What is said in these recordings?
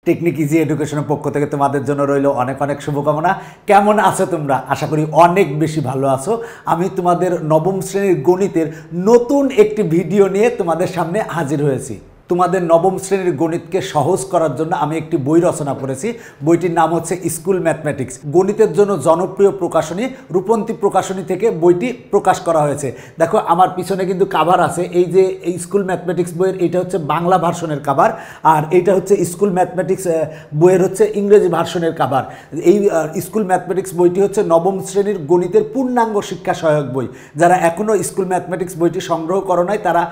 Technique easy এডুকেশনের পক্ষ থেকে তোমাদের জন্য রইল অনেক অনেক শুভকামনা। কেমন আছো তোমরা? আশা করি অনেক বেশি ভালো আছো। আমি তোমাদের নবম শ্রেণীর গণিতের নতুন একটি ভিডিও নিয়ে তোমাদের সামনে হাজির হয়েছি। তোমাদের নবম শ্রেণীর গণিতকে সহজ করার জন্য আমি একটি বই রচনা করেছি। বইটির নাম হচ্ছে স্কুল ম্যাথমেটিক্স। গণিতের জন্য জনপ্রিয় প্রকাশনী রূপন্তী প্রকাশনী থেকে বইটি প্রকাশ করা হয়েছে। দেখো আমার পিছনে কিন্তু কাভার আছে। এই যে এই স্কুল ম্যাথমেটিক্স বইয়ের এইটা হচ্ছে বাংলা ভার্সনের কাভার, আর এইটা হচ্ছে স্কুল ম্যাথমেটিক্স বইয়ের হচ্ছে ইংরেজি ভার্সনের কাভার। এই স্কুল ম্যাথমেটিক্স বইটি হচ্ছে নবম শ্রেণীর গণিতের পূর্ণাঙ্গ শিক্ষা সহায়ক বই। যারা এখনও স্কুল ম্যাথমেটিক্স বইটি সংগ্রহ করো নাই তারা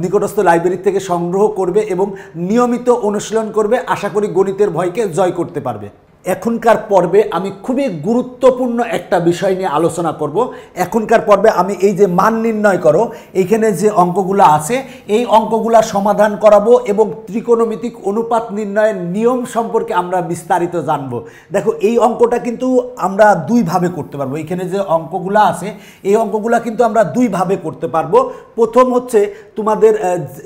নিকটস্থ লাইব্রেরি থেকে সংগ্রহ করবে এবং নিয়মিত অনুশীলন করবে। আশা করি গণিতের ভয়কে জয় করতে পারবে। এখনকার পর্বে আমি খুবই গুরুত্বপূর্ণ একটা বিষয় নিয়ে আলোচনা করব। এখনকার পর্বে আমি এই যে মান নির্ণয় করো, এইখানে যে অঙ্কগুলো আছে এই অঙ্কগুলা সমাধান করাবো এবং ত্রিকোণমিতিক অনুপাত নির্ণয়ের নিয়ম সম্পর্কে আমরা বিস্তারিত জানব। দেখো এই অঙ্কটা কিন্তু আমরা দুইভাবে করতে পারবো। এখানে যে অঙ্কগুলো আছে এই অঙ্কগুলা কিন্তু আমরা দুইভাবে করতে পারবো। প্রথম হচ্ছে তোমাদের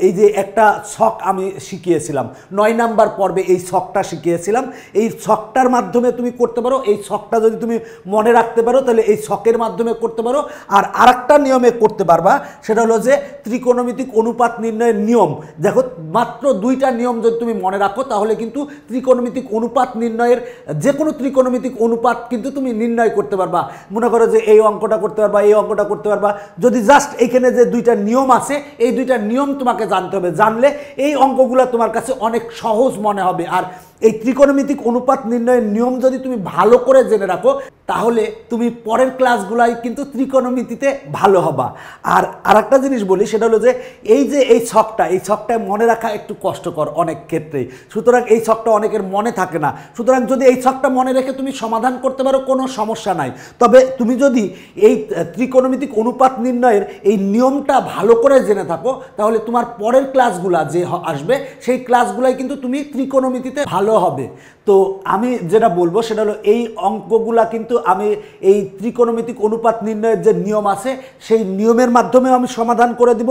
এই যে একটা ছক আমি শিখিয়েছিলাম 9 নাম্বার পর্বে, এই ছকটা শিখিয়েছিলাম। এই ছকটার মাধ্যমে তুমি করতে পারো। এই ছকটা যদি তুমি মনে রাখতে পারো তাহলে এই ছকের মাধ্যমে করতে পারো। আর আরেকটা নিয়মে করতে পারবা, সেটা হলো যে ত্রিকোণমিতিক অনুপাত নির্ণয়ের নিয়ম। দেখো মাত্র দুইটা নিয়ম যদি তুমি মনে রাখো তাহলে কিন্তু ত্রিকোণমিতিক অনুপাত নির্ণয়ের যে কোনো ত্রিকোণমিতিক অনুপাত কিন্তু তুমি নির্ণয় করতে পারবা। মনে করো যে এই অঙ্কটা করতে পারবা, এই অঙ্কটা করতে পারবা, যদি জাস্ট এইখানে যে দুইটা নিয়ম আছে এই দুইটা নিয়ম তোমাকে জানতে হবে। জানলে এই অঙ্কগুলো তোমার কাছে অনেক সহজ মনে হবে। আর এই ত্রিকোণমিতিক অনুপাত নির্ণয়ের নিয়ম যদি তুমি ভালো করে জেনে রাখো তাহলে তুমি পরের ক্লাসগুলাই কিন্তু ত্রিকোণমিতিতে ভালো হবা। আর আরেকটা জিনিস বলি, সেটা হলো যে এই ছকটায় মনে রাখা একটু কষ্টকর অনেক ক্ষেত্রেই। সুতরাং এই ছকটা অনেকের মনে থাকে না। সুতরাং যদি এই ছকটা মনে রেখে তুমি সমাধান করতে পারো কোনো সমস্যা নাই। তবে তুমি যদি এই ত্রিকোণমিতিক অনুপাত নির্ণয়ের এই নিয়মটা ভালো করে জেনে থাকো তাহলে তোমার পরের ক্লাসগুলা যে আসবে সেই ক্লাসগুলাই কিন্তু তুমি ত্রিকোণমিতিতে ভালো হবে। তো আমি যেটা বলবো সেটা হলো এই অঙ্কগুলা কিন্তু আমি এই ত্রিকোণমিতিক অনুপাত নির্ণয়ের যে নিয়ম আছে সেই নিয়মের মাধ্যমে আমি সমাধান করে দিব।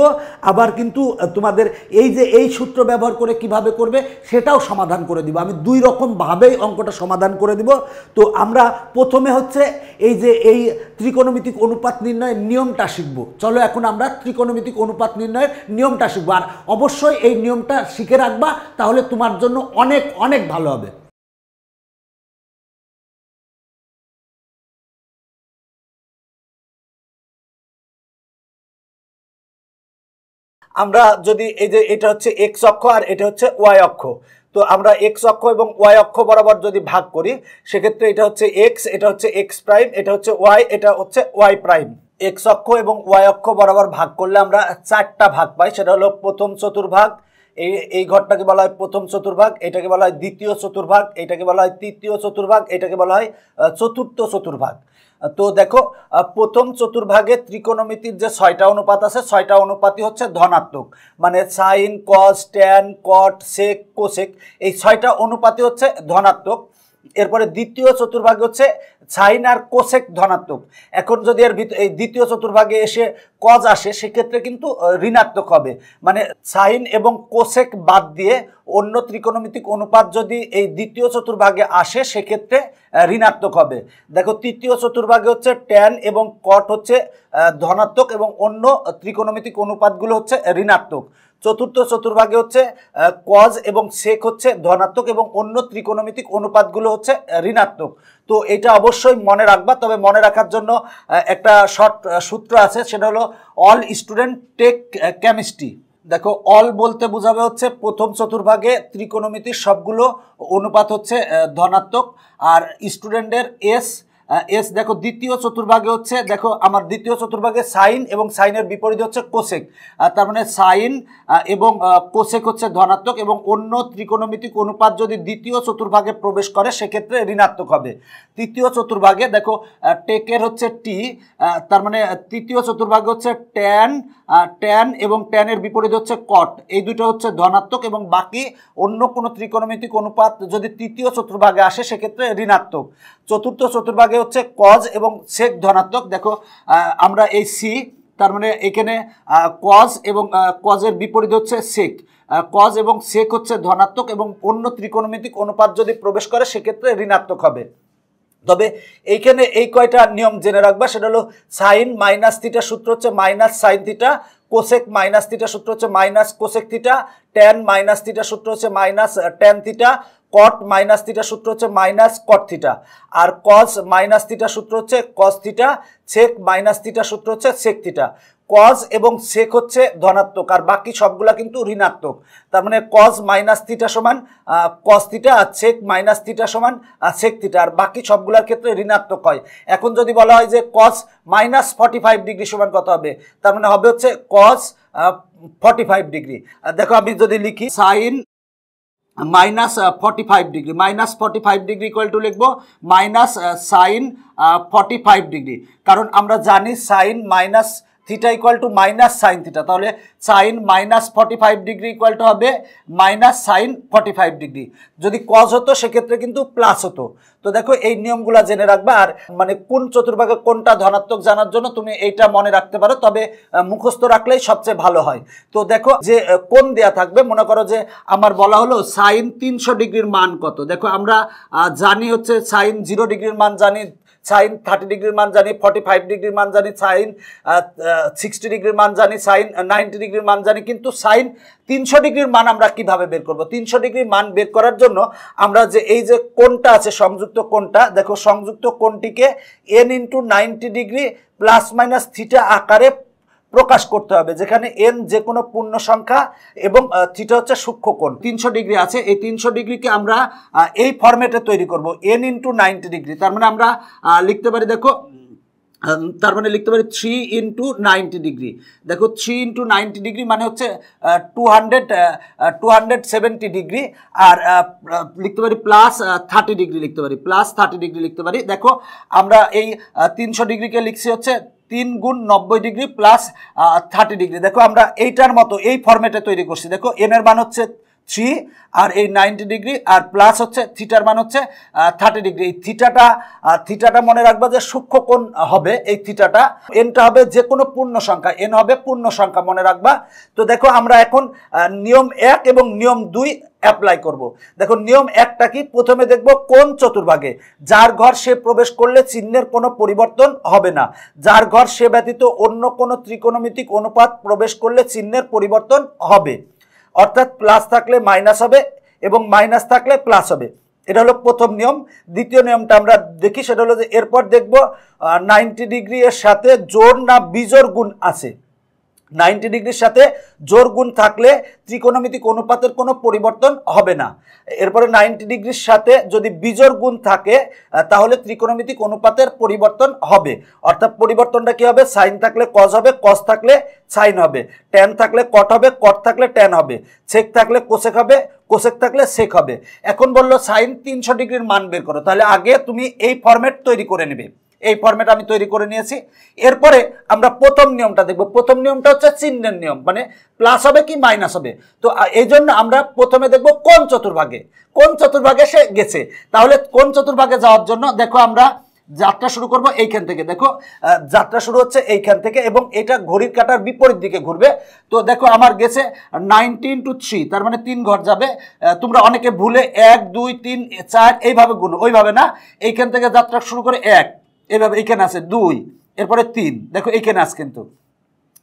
আবার কিন্তু তোমাদের এই যে এই সূত্র ব্যবহার করে কিভাবে করবে সেটাও সমাধান করে দিব। আমি দুই রকম ভাবেই অঙ্কটা সমাধান করে দিব। তো আমরা প্রথমে হচ্ছে এই যে এই ত্রিকোণমিতিক অনুপাত নির্ণয়ের নিয়মটা শিখব। চলো এখন আমরা ত্রিকোণমিতিক অনুপাত নির্ণয়ের নিয়মটা শিখবো। আর অবশ্যই এই নিয়মটা শিখে রাখবা, তাহলে তোমার জন্য অনেক অনেক ভালো হবে। আমরা যদি এই যে এটা হচ্ছে এক্স অক্ষ আর এটা হচ্ছে ওয়াই অক্ষ, তো আমরা এক্স অক্ষ এবং ওয়াই অক্ষ বরাবর যদি ভাগ করি সেক্ষেত্রে এটা হচ্ছে এক্স, এটা হচ্ছে এক্স প্রাইম, এটা হচ্ছে ওয়াই, এটা হচ্ছে ওয়াই প্রাইম। এক্স অক্ষ এবং ওয়াই অক্ষ বরাবর ভাগ করলে আমরা চারটা ভাগ পাই। সেটা হলো প্রথম চতুর্ভাগ, এই ঘরটাকে বলা হয় প্রথম চতুর্ভাগ, এটাকে বলা হয় দ্বিতীয় চতুর্ভাগ, এটাকে বলা হয় তৃতীয় চতুর্ভাগ, এটাকে বলা হয় চতুর্থ চতুর্ভাগ। তো দেখো প্রথম চতুর্ভাগে ত্রিকোণমিতির যে 6টা অনুপাত আছে 6টা অনুপাতই হচ্ছে ধনাত্মক, মানে সাইন, কস, ট্যান, কট, সেক, কোসেক, এই 6টা অনুপাতই হচ্ছে ধনাত্মক। এরপরে দ্বিতীয় চতুর্ভাগে হচ্ছে সাইন আর কোসেক ধনাত্মক। এখন যদি এর এই দ্বিতীয় চতুর্ভাগে এসে কজ আসে সেক্ষেত্রে কিন্তু ঋণাত্মক হবে, মানে সাইন এবং কোসেক বাদ দিয়ে অন্য ত্রিকোণমিতিক অনুপাত যদি এই দ্বিতীয় চতুর্ভাগে আসে সেক্ষেত্রে ঋণাত্মক হবে। দেখো তৃতীয় চতুর্ভাগে হচ্ছে ট্যান এবং কট হচ্ছে ধনাত্মক এবং অন্য ত্রিকোণমিতিক অনুপাতগুলো হচ্ছে ঋণাত্মক। চতুর্থ চতুর্ভাগে হচ্ছে কজ এবং সেক হচ্ছে ধনাত্মক এবং অন্য ত্রিকোণমিতিক অনুপাতগুলো হচ্ছে ঋণাত্মক। তো এটা অবশ্যই মনে রাখবা। তবে মনে রাখার জন্য একটা শর্ট সূত্র আছে, সেটা হলো অল স্টুডেন্ট টেক কেমিস্ট্রি। দেখো অল বলতে বোঝাবে হচ্ছে প্রথম চতুর্ভাগে ত্রিকোণমিতির সবগুলো অনুপাত হচ্ছে ধনাত্মক, আর স্টুডেন্টের এস দেখো দ্বিতীয় চতুর্ভাগে হচ্ছে, দেখো আমার দ্বিতীয় চতুর্ভাগে সাইন এবং সাইনের বিপরীতে হচ্ছে কোসেক, তার মানে সাইন এবং কোসেক হচ্ছে ধনাত্মক এবং অন্য ত্রিকোণমিতিক অনুপাত যদি দ্বিতীয় চতুর্ভাগে প্রবেশ করে সেক্ষেত্রে ঋণাত্মক হবে। তৃতীয় চতুর্ভাগে দেখো টেকের হচ্ছে টি, তার মানে তৃতীয় চতুর্ভাগে হচ্ছে ট্যান এবং ট্যানের বিপরীতে হচ্ছে কট, এই দুটো হচ্ছে ধনাত্মক এবং বাকি অন্য কোনো ত্রিকোণমিতিক অনুপাত যদি তৃতীয় চতুর্ভাগে আসে সেক্ষেত্রে ঋণাত্মক। চতুর্থ চতুর্ভাগে হচ্ছে কজ এবং সেক ধনাত্মক। দেখো আমরা এই সি, তার মানে এখানে কজ এবং কজের বিপরীত হচ্ছে সেক, কজ এবং সেক হচ্ছে ধনাত্মক এবং অন্য ত্রিকোণমিতিক অনুপাত যদি প্রবেশ করে সেক্ষেত্রে ঋণাত্মক হবে। তবে এইখানে এই কয়টা নিয়ম জেনে রাখবা, সেটা হলো সাইন মাইনাস থিটা সূত্র হচ্ছে minus sine theta, cosec minus theta সূত্র হচ্ছে minus cosec theta, tan minus theta সূত্র হচ্ছে minus tan theta, cot minus theta সূত্র হচ্ছে মাইনাস কট থিটা, আর কজ মাইনাস থিটা সূত্র হচ্ছে cos theta, sec minus theta সূত্র হচ্ছে সেক থিটা। কজ এবং সেক হচ্ছে ধনাত্মক আর বাকি সবগুলা কিন্তু ঋণাত্মক। তার মানে কজ মাইনাস থিটা সমান কজ থিটা আর সেক মাইনাস থিটা সমান সেক থিটা, আর বাকি সবগুলোর ক্ষেত্রে ঋণাত্মক হয়। এখন যদি বলা হয় যে কজ মাইনাস 45 ডিগ্রি সমান কত হবে, তার মানে হবে হচ্ছে কজ 45 ডিগ্রি। দেখো আমি যদি লিখি sine minus 45 degree, minus 45 degree equal to লিখবো মাইনাস সাইন 45 ডিগ্রি, কারণ আমরা জানি sine minus theta equal to minus sine theta, তাহলে sine minus 45 degree equal to হবে মাইনাস সাইন 45 ডিগ্রি। যদি কজ হতো সেক্ষেত্রে কিন্তু প্লাস হতো। তো দেখো এই নিয়মগুলা জেনে রাখবা, আর মানে কোন চতুর্ভাগে কোনটা ধনাত্মক জানার জন্য তুমি এইটা মনে রাখতে পারো, তবে মুখস্থ রাখলেই সবচেয়ে ভালো হয়। তো দেখো যে কোণ দেয়া থাকবে, মনে করো যে আমার বলা হলো সাইন 300 ডিগ্রির মান কত। দেখো আমরা জানি হচ্ছে সাইন 0 ডিগ্রির মান জানি, সাইন 30 ডিগ্রির মান জানি, 45 ডিগ্রির মান জানি, সাইন 60 ডিগ্রির মান জানি, সাইন 90 ডিগ্রির মান জানি, কিন্তু সাইন 300 ডিগ্রির মান আমরা কিভাবে বের করব? 300 ডিগ্রির মান বের করার জন্য আমরা যে এই যে কোণটা আছে সংযুক্ত কোণটা, দেখো সংযুক্ত কোণটিকে n × 90 degree plus minus theta আকারে প্রকাশ করতে হবে, যেখানে n যে কোনো পূর্ণ সংখ্যা এবং থিটা হচ্ছে সূক্ষ্ম কোণ। 300 ডিগ্রি আছে, এই 300 ডিগ্রিকে আমরা এই ফরম্যাটে তৈরি করব n × 90 ডিগ্রি। তার মানে আমরা লিখতে পারি, দেখো তার মানে লিখতে পারি 3 × 90 ডিগ্রি। দেখো 3 × 90 ডিগ্রি মানে হচ্ছে 270 ডিগ্রি, আর লিখতে পারি প্লাস 30 ডিগ্রি লিখতে পারি, প্লাস 30 ডিগ্রি লিখতে পারি। দেখো আমরা এই 300 ডিগ্রিকে লিখছি হচ্ছে 3 × 90 ডিগ্রি প্লাস 30 ডিগ্রি। দেখো আমরা এইটার মতো এই ফরম্যাটে তৈরি করছি। দেখো এন এর মান হচ্ছে 3 আর এই 90 ডিগ্রি আর প্লাস হচ্ছে থিটার মান হচ্ছে 30 ডিগ্রি। এই থিটাটা মনে রাখবা যে সূক্ষ্ম কোণ হবে এই থিটাটা, এনটা হবে যে কোনো পূর্ণ সংখ্যা, এন হবে পূর্ণ সংখ্যা মনে রাখবা। তো দেখো আমরা এখন নিয়ম 1 এবং নিয়ম 2 অ্যাপ্লাই করব। দেখো নিয়ম 1টা কি, প্রথমে দেখব কোন চতুর্ভাগে যার ঘর সে প্রবেশ করলে চিহ্নের কোনো পরিবর্তন হবে না, যার ঘর সে ব্যতীত অন্য কোনো ত্রিকোণমিতিক অনুপাত প্রবেশ করলে চিহ্নের পরিবর্তন হবে, অর্থাৎ প্লাস থাকলে মাইনাস হবে এবং মাইনাস থাকলে প্লাস হবে। এটা হলো প্রথম নিয়ম। দ্বিতীয় নিয়মটা আমরা দেখি, সেটা হলো যে এরপর দেখব 90 ডিগ্রি এর সাথে জোড় না বিজোড় গুণ আছে। 90 ডিগ্রির সাথে জোড় গুণ থাকলে ত্রিকোণমিতিক অনুপাতের কোনো পরিবর্তন হবে না। এরপরে 90 ডিগ্রির সাথে যদি বিজোড় গুণ থাকে তাহলে ত্রিকোণমিতিক অনুপাতের পরিবর্তন হবে, অর্থাৎ পরিবর্তনটা কি হবে, সাইন থাকলে কজ হবে, কজ থাকলে সাইন হবে, ট্যান থাকলে কট হবে, কট থাকলে ট্যান হবে, সেক থাকলে কোসেক হবে, কোসেক থাকলে সেক হবে। এখন বললো সাইন 300 ডিগ্রির মান বের করো, তাহলে আগে তুমি এই ফরম্যাট তৈরি করে নেবে। এই ফরম্যাট আমি তৈরি করে নিয়েছি। এরপরে আমরা প্রথম নিয়মটা দেখব। প্রথম নিয়মটা হচ্ছে চিহ্নের নিয়ম, মানে প্লাস হবে কি মাইনাস হবে। তো এই জন্য আমরা প্রথমে দেখব কোন চতুর্ভাগে, কোন চতুর্ভাগে সে গেছে। তাহলে কোন চতুর্ভাগে যাওয়ার জন্য দেখো আমরা যাত্রা শুরু করব এইখান থেকে। দেখো যাত্রা শুরু হচ্ছে এইখান থেকে এবং এটা ঘড়ির কাঁটার বিপরীত দিকে ঘুরবে। তো দেখো আমার গেছে 90 × 3, তার মানে 3 ঘর যাবে। তোমরা অনেকে ভুলে 1 2 3 4 এইভাবে গুনো, ওইভাবে না, এইখান থেকে যাত্রা শুরু করে 1, এভাবে এইখানে আছে 2, এরপরে 3, দেখো এইখানে আছে কিন্তু।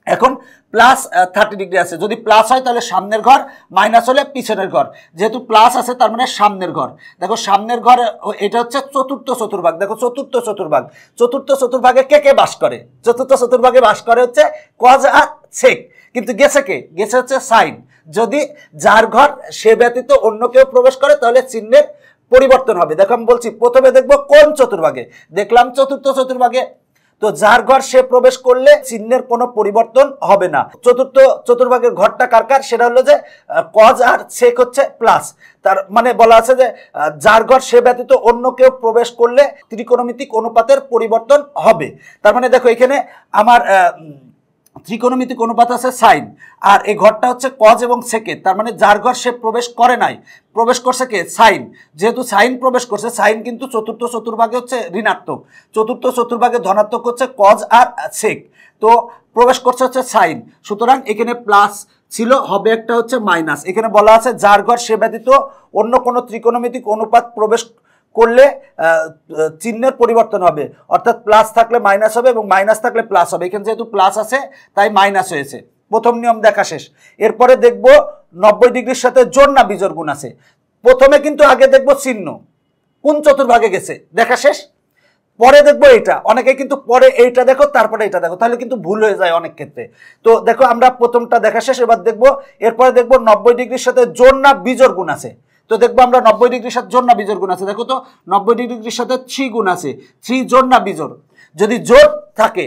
এখন প্লাস 30 ডিগ্রি আছে, যদি প্লাস হয় তাহলে সামনের ঘর, মাইনাস হলে পিছনের ঘর। যেহেতু প্লাস আছে তার মানে সামনের ঘর। দেখো সামনের ঘর এটা হচ্ছে চতুর্থ চতুর্ভাগ। দেখো চতুর্থ চতুর্ভাগ, চতুর্থ চতুর্ভাগে কে কে বাস করে? চতুর্থ চতুর্ভাগে বাস করে হচ্ছে কজ আর সেক, কিন্তু গেছে কে? গেছে হচ্ছে সাইন। যদি যার ঘর সে ব্যতীত অন্য কেউ প্রবেশ করে তাহলে চিহ্নের পরিবর্তন হবে। দেখো আমি বলছি প্রথমে দেখবো কোন চতুর্ভাগে, দেখলাম চতুর্থ চতুর্ভাগে। তো যার ঘর সে প্রবেশ করলে চিহ্নের কোনো পরিবর্তন হবে না। চতুর্থ চতুর্ভাগের ঘরটা কার কার? সেটা হলো যে কজ আর সেক হচ্ছে প্লাস। তার মানে বলা আছে যে যার ঘর সে ব্যতীত অন্য কেউ প্রবেশ করলে ত্রিকোণমিতিক অনুপাতের পরিবর্তন হবে। তার মানে দেখো এখানে আমার ত্রিকোণমিতিক অনুপাত আছে সাইন, আর এই ঘরটা হচ্ছে কজ এবং সেকের। তার মানে যার ঘর সে প্রবেশ করে নাই, প্রবেশ করছে কে? সাইন। যেহেতু সাইন প্রবেশ করছে, সাইন কিন্তু চতুর্থ চতুর্ভাগে হচ্ছে ঋণাত্মক, চতুর্থ চতুর্ভাগে ধনাত্মক হচ্ছে কজ আর সেক। তো প্রবেশ করছে হচ্ছে সাইন, সুতরাং এখানে প্লাস ছিল হবে একটা হচ্ছে মাইনাস। এখানে বলা আছে যার ঘর সে ব্যতীত অন্য কোনো ত্রিকোণমিতিক অনুপাত প্রবেশ করলে চিহ্নের পরিবর্তন হবে, অর্থাৎ প্লাস থাকলে মাইনাস হবে এবং মাইনাস থাকলে প্লাস হবে। এখানে যেহেতু প্লাস আছে তাই মাইনাস হয়েছে। প্রথম নিয়ম দেখা শেষ। এরপরে দেখব 90 ডিগ্রির সাথে জোড় না বিজোড় গুণ আছে। প্রথমে কিন্তু আগে দেখব চিহ্ন কোন চতুর্ভাগে গেছে, দেখা শেষ। পরে দেখবো এইটা, অনেকে কিন্তু পরে এইটা দেখো তারপরে এটা দেখো, তাহলে কিন্তু ভুল হয়ে যায় অনেক ক্ষেত্রে। তো দেখো আমরা প্রথমটা দেখা শেষ, এবার দেখবো এরপরে দেখবো 90 ডিগ্রির সাথে জোড় না বিজোড় গুণ আছে। তো দেখবো আমরা 90 ডিগ্রির সাথে জোড় না বিজোড় গুণ আছে। দেখো তো 90 ডিগ্রির সাথে 3 গুণ আছে, 3 জোড় না বিজোড়। যদি জোড় থাকে,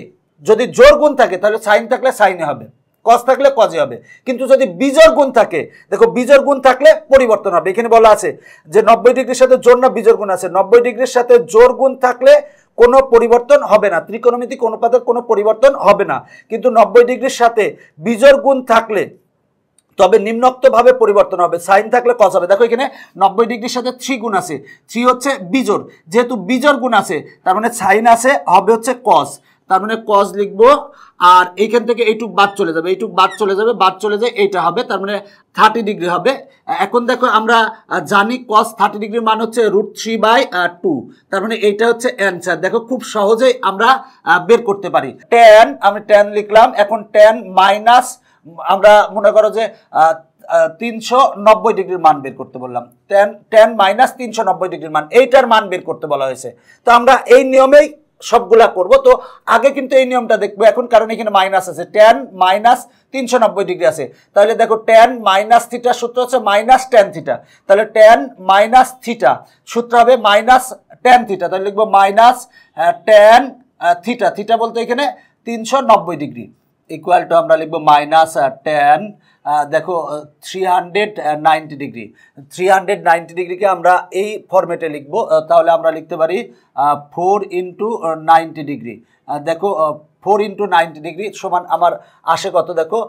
যদি জোড় গুণ থাকে তাহলে সাইন থাকলে সাইনে হবে, কস থাকলে কজে হবে। কিন্তু যদি বিজোড় গুণ থাকে, দেখো বিজোড় গুণ থাকলে পরিবর্তন হবে। এখানে বলা আছে যে 90 ডিগ্রির সাথে জোড় না বিজোড় গুণ আছে, 90 ডিগ্রির সাথে জোড় গুণ থাকলে কোনো পরিবর্তন হবে না, ত্রিকোণমিতিক অনুপাতের কোনো পরিবর্তন হবে না। কিন্তু 90 ডিগ্রির সাথে বিজোড় গুণ থাকলে তবে নিম্নোক্তভাবে পরিবর্তন হবে, সাইন থাকলে কস হবে। দেখো এখানে 90 ডিগ্রির সাথে 3 গুণ আছে, 3 হচ্ছে বিজোড়, যেহেতু বিজোড় গুণ আছে তার মানে সাইন আছে, হবে হচ্ছে কস, তার মানে কস লিখবো। আর এইখান থেকে এইটুক বাদ চলে যাবে, এইটুক বাদ চলে যাবে, বাদ চলে যায় এইটা হবে, তার মানে 30 ডিগ্রি হবে। এখন দেখো আমরা জানি cos 30 ডিগ্রির মান হচ্ছে √3/2, তার মানে এইটা হচ্ছে অ্যান্সার। দেখো খুব সহজেই আমরা বের করতে পারি। tan, আমি tan লিখলাম। এখন tan মাইনাস, আমরা মনে করো যে 390 ডিগ্রির মান বের করতে বললাম, tan মাইনাস 390 ডিগ্রির মান, এইটার মান বের করতে বলা হয়েছে। তো আমরা এই নিয়মেই সবগুলা করব। তো আগে কিন্তু এই নিয়মটা দেখবো এখন, কারণ এখানে মাইনাস আছে, tan মাইনাস 390 ডিগ্রি আছে। তাহলে দেখো tan মাইনাস থিটা সূত্র হচ্ছে মাইনাস tan থিটা, তাহলে tan মাইনাস থিটা সূত্র হবে মাইনাস tan থিটা, তাহলে লিখবো মাইনাস tan থিটা, থিটা বলতে এখানে 390 ডিগ্রি, ইকুয়াল টু আমরা লিখবো মাইনাস tan দেখো 390 ডিগ্রি। 390 ডিগ্রিকে আমরা এই ফরম্যাটে লিখবো, তাহলে আমরা লিখতে পারি 4 × 90 ডিগ্রি। দেখো 4 × 90 ডিগ্রি সমান আমার আসে কত, দেখো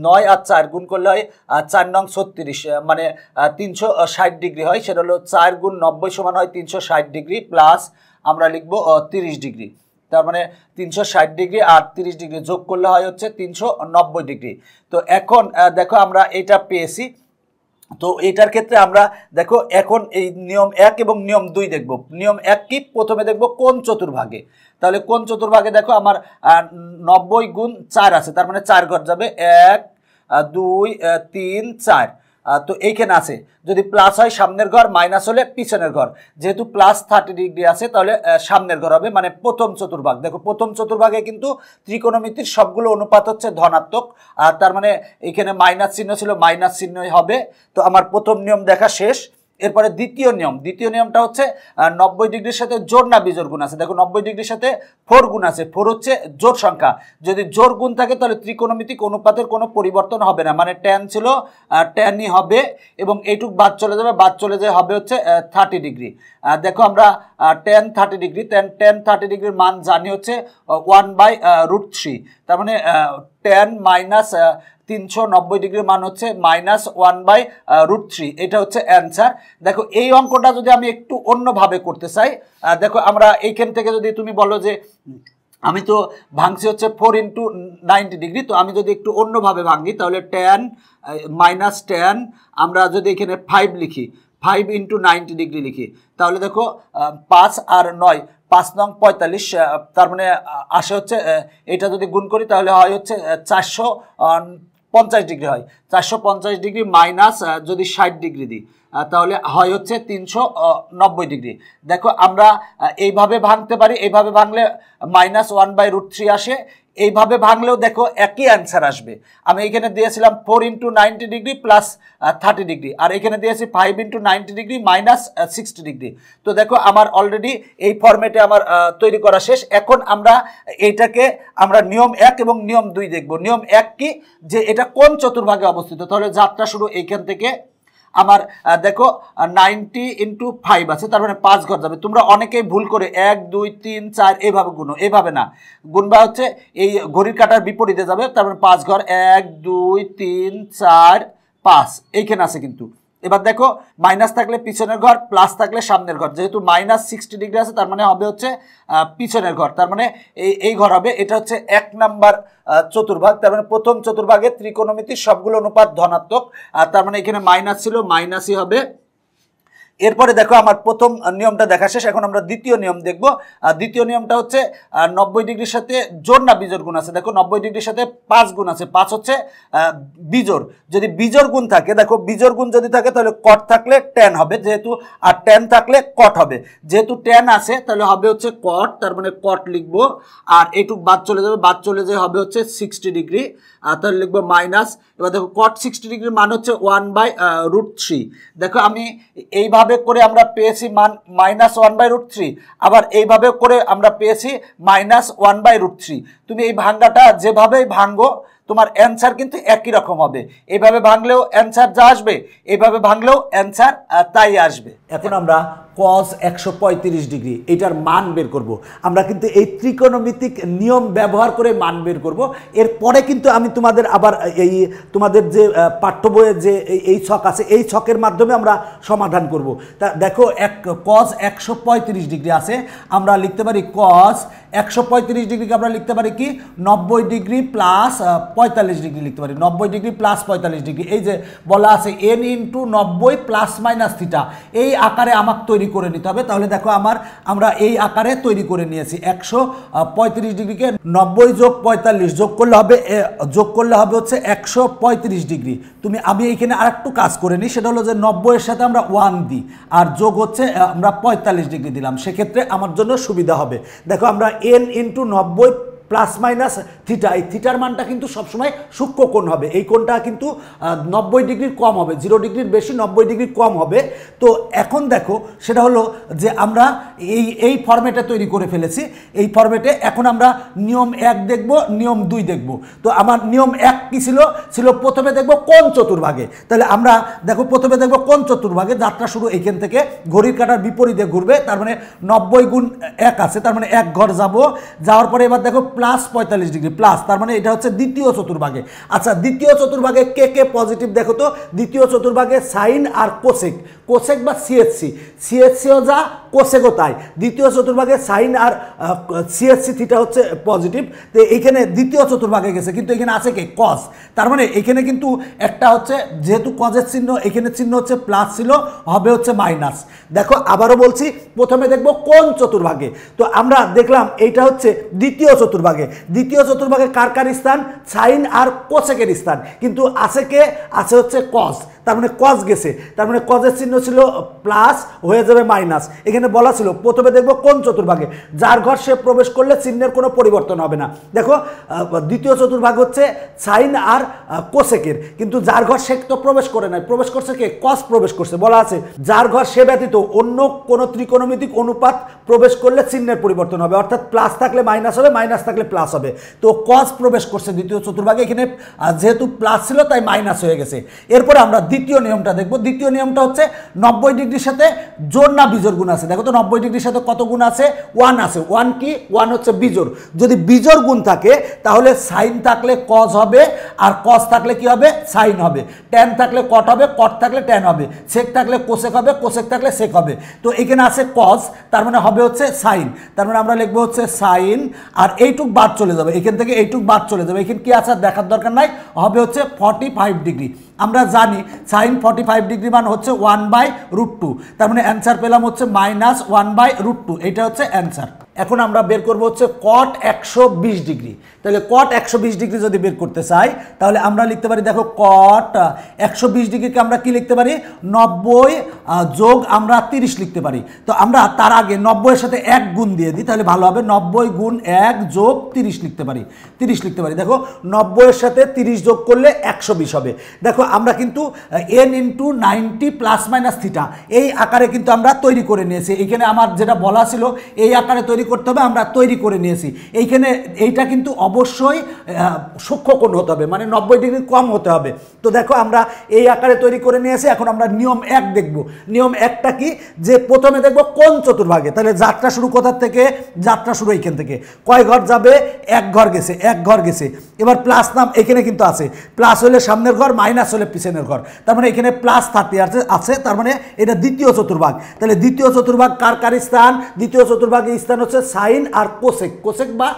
9 আর 4 গুণ করলে হয় 4 নং 36, মানে 360 ডিগ্রি হয়। সেটা হলো 4 গুণ 90 সমান হয় 360 ডিগ্রি, প্লাস আমরা লিখবো 30 ডিগ্রি, তার মানে 360 ডিগ্রি আর 30 ডিগ্রি যোগ করলে হয় হচ্ছে 390 ডিগ্রি। তো এখন দেখো আমরা এটা পেয়েছি। তো এটার ক্ষেত্রে আমরা দেখো এখন এই নিয়ম 1 এবং নিয়ম 2 দেখব। নিয়ম 1 কি, প্রথমে দেখব কোন চতুর্ভাগে। তাহলে কোন চতুর্ভাগে দেখো আমার 90 গুণ 4 আছে, তার মানে 4 ঘর যাবে, 1 2 3 4। তো এইখানে আছে, যদি প্লাস হয় সামনের ঘর, মাইনাস হলে পিছনের ঘর। যেহেতু প্লাস 30 ডিগ্রি আছে তাহলে সামনের ঘর হবে, মানে প্রথম চতুর্ভাগ। দেখো প্রথম চতুর্ভাগে কিন্তু ত্রিকোণমিতির সবগুলো অনুপাত হচ্ছে ধনাত্মক, আর তার মানে এখানে মাইনাস চিহ্ন ছিল, মাইনাস চিহ্নই হবে। তো আমার প্রথম নিয়ম দেখা শেষ। এরপরে দ্বিতীয় নিয়ম, দ্বিতীয় নিয়মটা হচ্ছে 90 ডিগ্রির সাথে জোড় না বিজোড় গুণ আছে। দেখো 90 ডিগ্রির সাথে 4 গুণ আছে, 4 হচ্ছে জোড় সংখ্যা, যদি জোড় গুণ থাকে তাহলে ত্রিকোণমিতিক অনুপাতের কোনো পরিবর্তন হবে না, মানে tan ছিল tanই হবে, এবং এইটুক বাদ চলে যাবে, বাদ চলে যায় হবে হচ্ছে 30 ডিগ্রি। দেখো আমরা tan 30 ডিগ্রি, tan 30 ডিগ্রির মান জানি হচ্ছে 1/√3, তার মানে tan মাইনাস 390 ডিগ্রির মান হচ্ছে মাইনাস 1/√3, এটা হচ্ছে অ্যান্সার। দেখো এই অঙ্কটা যদি আমি একটু অন্যভাবে করতে চাই, দেখো আমরা এইখান থেকে যদি তুমি বলো যে আমি তো ভাঙছি হচ্ছে 4 × 90 ডিগ্রি, তো আমি যদি একটু অন্যভাবে ভাঙি তাহলে tan মাইনাস tan, আমরা যদি এখানে 5 লিখি, 5 × 90 ডিগ্রি লিখি, তাহলে দেখো 5 আর 9, 5 নং 45, তার মানে আসে হচ্ছে, এটা যদি গুণ করি তাহলে হয় হচ্ছে 450 ডিগ্রি হয়। 450 ডিগ্রি মাইনাস যদি 60 ডিগ্রি দিই তাহলে হয় হচ্ছে 390 ডিগ্রি। দেখো আমরা এইভাবে ভাঙতে পারি, এইভাবে ভাঙলে মাইনাস 1/√3 আসে, এইভাবে ভাঙলেও দেখো একই অ্যান্সার আসবে। আমি এখানে দিয়েছিলাম 4 × 90 ডিগ্রি প্লাস 30 ডিগ্রি, আর এখানে দিয়েছি 5 × 90 ডিগ্রি মাইনাস 60 ডিগ্রি। তো দেখো আমার অলরেডি এই ফরম্যাটে আমার তৈরি করা শেষ। এখন আমরা এইটাকে আমরা নিয়ম 1 এবং নিয়ম 2 দেখব। নিয়ম 1 কি, যে এটা কোন চতুর্ভাগে অবস্থিত, তাহলে যাত্রা শুরু এইখান থেকে। আমার দেখো 90 × 5 আছে, তার মানে 5 ঘর যাবে। তোমরা অনেকেই ভুল করে 1 2 3 4 এইভাবে গুনো, এইভাবে না, গুনবা হচ্ছে এই ঘড়ির কাঁটার বিপরীতে যাবে, তার মানে 5 ঘর, 1 2 3 4 5 এইখানে আছে কিন্তু। এবার দেখো মাইনাস থাকলে পিছনের ঘর, প্লাস থাকলে সামনের ঘর। যেহেতু -60° আছে তার মানে হবে হচ্ছে পিছনের ঘর, তার মানে এই ঘর হবে। এটা হচ্ছে 1 নাম্বার চতুর্ভাগ, তার মানে প্রথম চতুর্ভাগে ত্রিকোণমিতির সবগুলো অনুপাত ধনাত্মক, আর তার মানে এখানে মাইনাস ছিল, মাইনাসই হবে। এরপরে দেখো আমার প্রথম নিয়মটা দেখা শেষ, এখন আমরা দ্বিতীয় নিয়ম দেখব। দ্বিতীয় নিয়মটা হচ্ছে 90°-র সাথে জোড় না বিজোড় গুণ আছে। দেখো 90°-র সাথে 5 গুণ আছে, 5 হচ্ছে বিজোড়। যদি বিজোড় গুণ থাকে, দেখো বিজোড় গুণ যদি থাকে তাহলে কট থাকলে ট্যান হবে, যেহেতু আর ট্যান থাকলে কট হবে। যেহেতু ট্যান আছে তাহলে হবে হচ্ছে কট, তার মানে কট লিখবো। আর এইটুক বাদ চলে যাবে, বাদ চলে যায় হবে হচ্ছে 60°, তাহলে লিখবো মাইনাস। এবার দেখো কট 60°-র মান হচ্ছে 1/√3। দেখো আমি এইভাবে করে আমরা পেয়েছি মান -1/√3, আবার এইভাবে করে আমরা পেয়েছি -1/√3। তুমি এই ভাঙ্গাটা যেভাবেই ভাঙ্গো তোমার অ্যান্সার কিন্তু একই রকম হবে। এইভাবে ভাঙলেও অ্যান্সার যা আসবে, এইভাবে ভাঙলেও অ্যান্সার তাই আসবে। এখন আমরা cos 135° এটার মান বের করব। আমরা কিন্তু এই ত্রিকোণমিতিক নিয়ম ব্যবহার করে মান বের করব। এরপরে কিন্তু আমি তোমাদের আবার এই তোমাদের যে পাঠ্য বইয়ের যে এই ছক আছে, এই ছকের মাধ্যমে আমরা সমাধান করব। তা দেখো cos 135° আছে, আমরা লিখতে পারি cos 135°কে আমরা লিখতে পারি কি 90° প্লাস 45° লিখতে পারি, 90° প্লাস 45°। এই যে বলা আছে n × 90 প্লাস মাইনাস থিটা, এই আকারে আমাকে তৈরি করে নিতে হবে। তাহলে দেখো আমরা এই আকারে তৈরি করে নিয়েছি। 135°কে 90 + 45 যোগ করলে হবে হচ্ছে 135°। আমি এইখানে আরেকটু কাজ করে নিই, সেটা হলো যে 90 এর সাথে আমরা 1 দিই, আর যোগ হচ্ছে আমরা 45° দিলাম, সেক্ষেত্রে আমার জন্য সুবিধা হবে। দেখো আমরা n × 90 প্লাস মাইনাস থিটা, এই থিটার মানটা কিন্তু সবসময় সূক্ষ্ম কোণ হবে। এই কোণটা কিন্তু 90°-র কম হবে, 0°-র বেশি, 90°-র কম হবে। তো এখন দেখো সেটা হলো যে আমরা এই ফরম্যাটে তৈরি করে ফেলেছি। এই ফরম্যাটে এখন আমরা নিয়ম 1 দেখব, নিয়ম 2 দেখব। তো আমার নিয়ম 1 কি ছিল প্রথমে দেখব কোণ চতুর্ভাগে। তাহলে আমরা দেখো প্রথমে দেখব কোণ চতুর্ভাগে, যাত্রা শুরু এইখান থেকে, ঘড়ির কাঁটার বিপরীতে ঘুরবে, তার মানে 90 × 1 আছে, তার মানে 1 ঘর যাওয়ার পরে এবার দেখো প্লাস 45°, প্লাস, তার মানে এটা হচ্ছে দ্বিতীয় চতুর্ভাগে। আচ্ছা, দ্বিতীয় চতুর্ভাগে কে পজিটিভ দেখো তো। দ্বিতীয় চতুর্ভাগে সাইন আর কোসেক বা সিএসসিও যা, কোসেকও তাই। দ্বিতীয় চতুর্ভাগে সাইন আর সিএসসি থিটা হচ্ছে পজিটিভ। তো এইখানে দ্বিতীয় চতুর্ভাগে গেছে, কিন্তু এখানে আছে কে কস, তার মানে এখানে কিন্তু একটা হচ্ছে, যেহেতু কজের চিহ্ন এখানে চিহ্ন হচ্ছে প্লাস ছিল, হবে হচ্ছে মাইনাস। দেখো আবারও বলছি, প্রথমে দেখবো কোণ চতুর্ভাগে। তো আমরা দেখলাম এইটা হচ্ছে দ্বিতীয় চতুর্ভাগে। দ্বিতীয় চতুর্ভাগে কার স্থান? সাইন আর কোসেকের স্থান, কিন্তু আছে হচ্ছে কস, তার মানে কস গেছে, তার মানে কজের চিহ্ন ছিল প্লাস, হয়ে যাবে মাইনাস। এখানে বলা ছিল প্রথমে দেখবো কোন চতুর্ভাগে, যার ঘর সে প্রবেশ করলে চিহ্নের কোনো পরিবর্তন হবে না। দেখো দ্বিতীয় চতুর্ভাগ হচ্ছে সাইন আর কোসেকের, কিন্তু যার ঘর সে তো প্রবেশ করে নাই, প্রবেশ করছে কে? কস প্রবেশ করছে। বলা আছে যার ঘর সে ব্যতীত অন্য কোনো ত্রিকোণমিতিক অনুপাত প্রবেশ করলে চিহ্নের পরিবর্তন হবে, অর্থাৎ প্লাস থাকলে মাইনাস হবে, মাইনাস থাকলে প্লাস হবে। তো কস প্রবেশ করছে দ্বিতীয় চতুর্ভাগে, এখানে যেহেতু প্লাস ছিল তাই মাইনাস হয়ে গেছে। এরপরে আমরা দ্বিতীয় নিয়মটা দেখব। দ্বিতীয় নিয়মটা হচ্ছে 90°-র সাথে জোড় না বিজোড় গুণ আছে। দেখো তো 90°-র সাথে কত গুণ আছে? 1 আছে। 1 কি? 1 হচ্ছে বিজোড়। যদি বিজোড় গুণ থাকে তাহলে সাইন থাকলে কস হবে, আর কস থাকলে কি হবে? সাইন হবে। ট্যান থাকলে কট হবে, কট থাকলে ট্যান হবে। সেক থাকলে কোসেক হবে, কোসেক থাকলে সেক হবে। তো এখানে আছে কস, তার মানে হবে হচ্ছে সাইন, তার মানে আমরা লিখবো হচ্ছে সাইন, আর এইটুক বাদ চলে যাবে, এখান থেকে এইটুক বাদ চলে যাবে। এখানে কি আছে দেখার দরকার নাই, হবে হচ্ছে 45°। আমরা জানি সাইন 45° মান হচ্ছে 1/√2, তার মানে অ্যান্সার পেলাম হচ্ছে -1/√2, এটা হচ্ছে অ্যান্সার। এখন আমরা বের করব হচ্ছে কট 120°। তাহলে কট 120° যদি বের করতে চাই তাহলে আমরা লিখতে পারি, দেখো কট 120°কে আমরা কি লিখতে পারি? 90 যোগ আমরা 30 লিখতে পারি। তো আমরা তার আগে 90 এর সাথে 1 গুণ দিয়ে দিই, তাহলে ভালো হবে। 90 × 1 যোগ 30 লিখতে পারি, 30 লিখতে পারি। দেখো 90 এর সাথে 30 যোগ করলে 120 হবে। দেখো আমরা কিন্তু n × 90 প্লাস মাইনাস থিটা এই আকারে কিন্তু আমরা তৈরি করে নিয়েছি। এখানে আমার যেটা বলা ছিল এই আকারে তৈরি করতে হবে, আমরা তৈরি করে নিয়েছি। এইখানে এইটা কিন্তু অবশ্যই সূক্ষ্মকোণ হতে হবে, মানে 90 ডিগ্রি কম হতে হবে। তো দেখো আমরা এই আকারে তৈরি করে নিয়েছি। এখন আমরা নিয়ম 1 দেখব। নিয়ম 1টা কি, যে প্রথমে দেখব কোণ চতুর্ভাগে। তাহলে যাত্রা শুরু কোথা থেকে, যাত্রা শুরু এইখান থেকে। কয় ঘর যাবে, 1 ঘর গেছে, 1 ঘর গেছে। এবার প্লাস নাম এখানে কিন্তু আছে, প্লাস হলে সামনের ঘর, মাইনাস হলে পিছনের ঘর। তার মানে এখানে +30 আছে, তার মানে এটা দ্বিতীয় চতুর্ভাগ। তাহলে দ্বিতীয় চতুর্ভাগ কার কার স্থান, দ্বিতীয় চতুর্ভাগের স্থান হচ্ছে সাইন আর কোসেক, কোসেক বা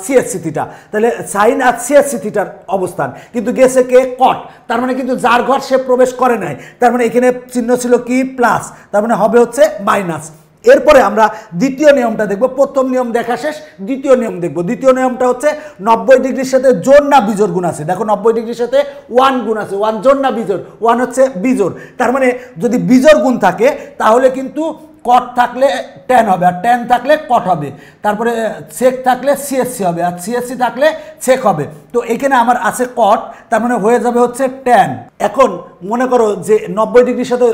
CSC থিটা। তাহলে সাইন আর CSC থিটার অবস্থান, কিন্তু গেছে কে, কট। তার মানে কিন্তু যার ঘর সে প্রবেশ করে নাই, তার মানে এখানে চিহ্ন ছিল কি, প্লাস, তার মানে হবে হচ্ছে মাইনাস। এরপরে আমরা দ্বিতীয় নিয়মটা দেখব। প্রথম নিয়ম দেখা শেষ, দ্বিতীয় নিয়ম দেখব। দ্বিতীয় নিয়মটা হচ্ছে 90 ডিগ্রির সাথে জোড় না বিজোড় গুণ আছে। দেখো 90 ডিগ্রির সাথে 1 গুণ আছে, 1 জোড় না বিজোড়, 1 হচ্ছে বিজোড়। তার মানে যদি বিজোড় গুণ থাকে তাহলে কিন্তু কট থাকলে ট্যান হবে, আর ট্যান থাকলে কট হবে। তারপরে সেক থাকলে CSC হবে, আর CSC থাকলে সেক হবে। তো এখানে আমার আছে কট, তার মানে হয়ে যাবে হচ্ছে ট্যান। এখন মনে করো যে 90 ডিগ্রির সাথে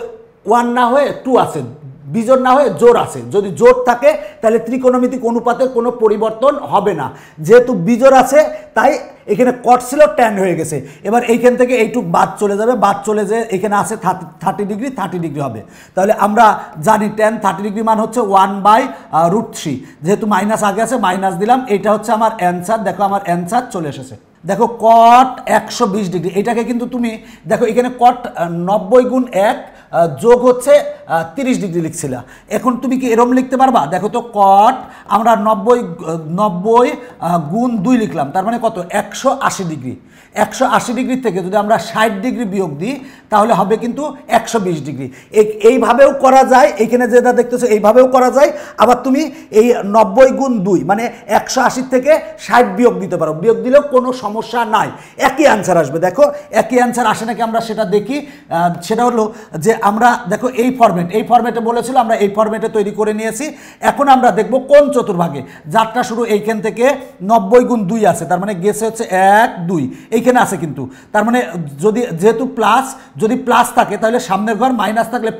1 না হয়ে 2 আছে, বিজোড় না হয়ে জোড় আছে। যদি জোড় থাকে তাহলে ত্রিকোণমিতিক অনুপাতের কোনো পরিবর্তন হবে না। যেহেতু বিজোড় আছে তাই এখানে কট ছিল, ট্যান হয়ে গেছে। এবার এইখান থেকে এইটুক বাদ চলে যাবে, বাদ চলে যে এখানে আছে 30 ডিগ্রি, 30 ডিগ্রি হবে। তাহলে আমরা জানি ট্যান 30 ডিগ্রি মান হচ্ছে 1/√3। যেহেতু মাইনাস আগে আছে, মাইনাস দিলাম। এটা হচ্ছে আমার অ্যান্সার। দেখো আমার অ্যান্সার চলে এসেছে। দেখো কট 120 ডিগ্রি, এটাকে কিন্তু তুমি দেখো এখানে কট 90 গুণ 1 যোগ হচ্ছে 30 ডিগ্রি লিখছিলা। এখন তুমি কি এরম লিখতে পারবা? দেখো তো কট আমরা 90 গুণ 2 লিখলাম, তার মানে কত, 180 ডিগ্রি। 180 ডিগ্রি থেকে যদি আমরা 60 ডিগ্রি বিয়োগ দিই তাহলে হবে কিন্তু 120 ডিগ্রি। এইভাবেও করা যায়, এখানে যেটা দেখতেছো এইভাবেও করা যায়। আবার তুমি এই 90 গুণ 2 মানে 180 থেকে 60 বিয়োগ দিতে পারো, বিয়োগ দিলেও কোনো সমস্যা নাই, একই অ্যান্সার আসবে। দেখো একই অ্যান্সার আসে নাকি আমরা সেটা দেখি। সেটা হলো যে আমরা দেখো এই ফরম্যাটে বলেছিল, আমরা এই ফরম্যাটে তৈরি করে নিয়েছি। এখন আমরা দেখব কোন চতুর্ভাগে। যাত্রা শুরু এইখান থেকে 90 গুণ 2 আছে, তার মানে গেছে হচ্ছে 1 2, এইখানে আছে কিন্তু। তার মানে যেহেতু প্লাস, যদি প্লাস থাকে তাহলে সামনের ঘর, মাইনাস থাকলে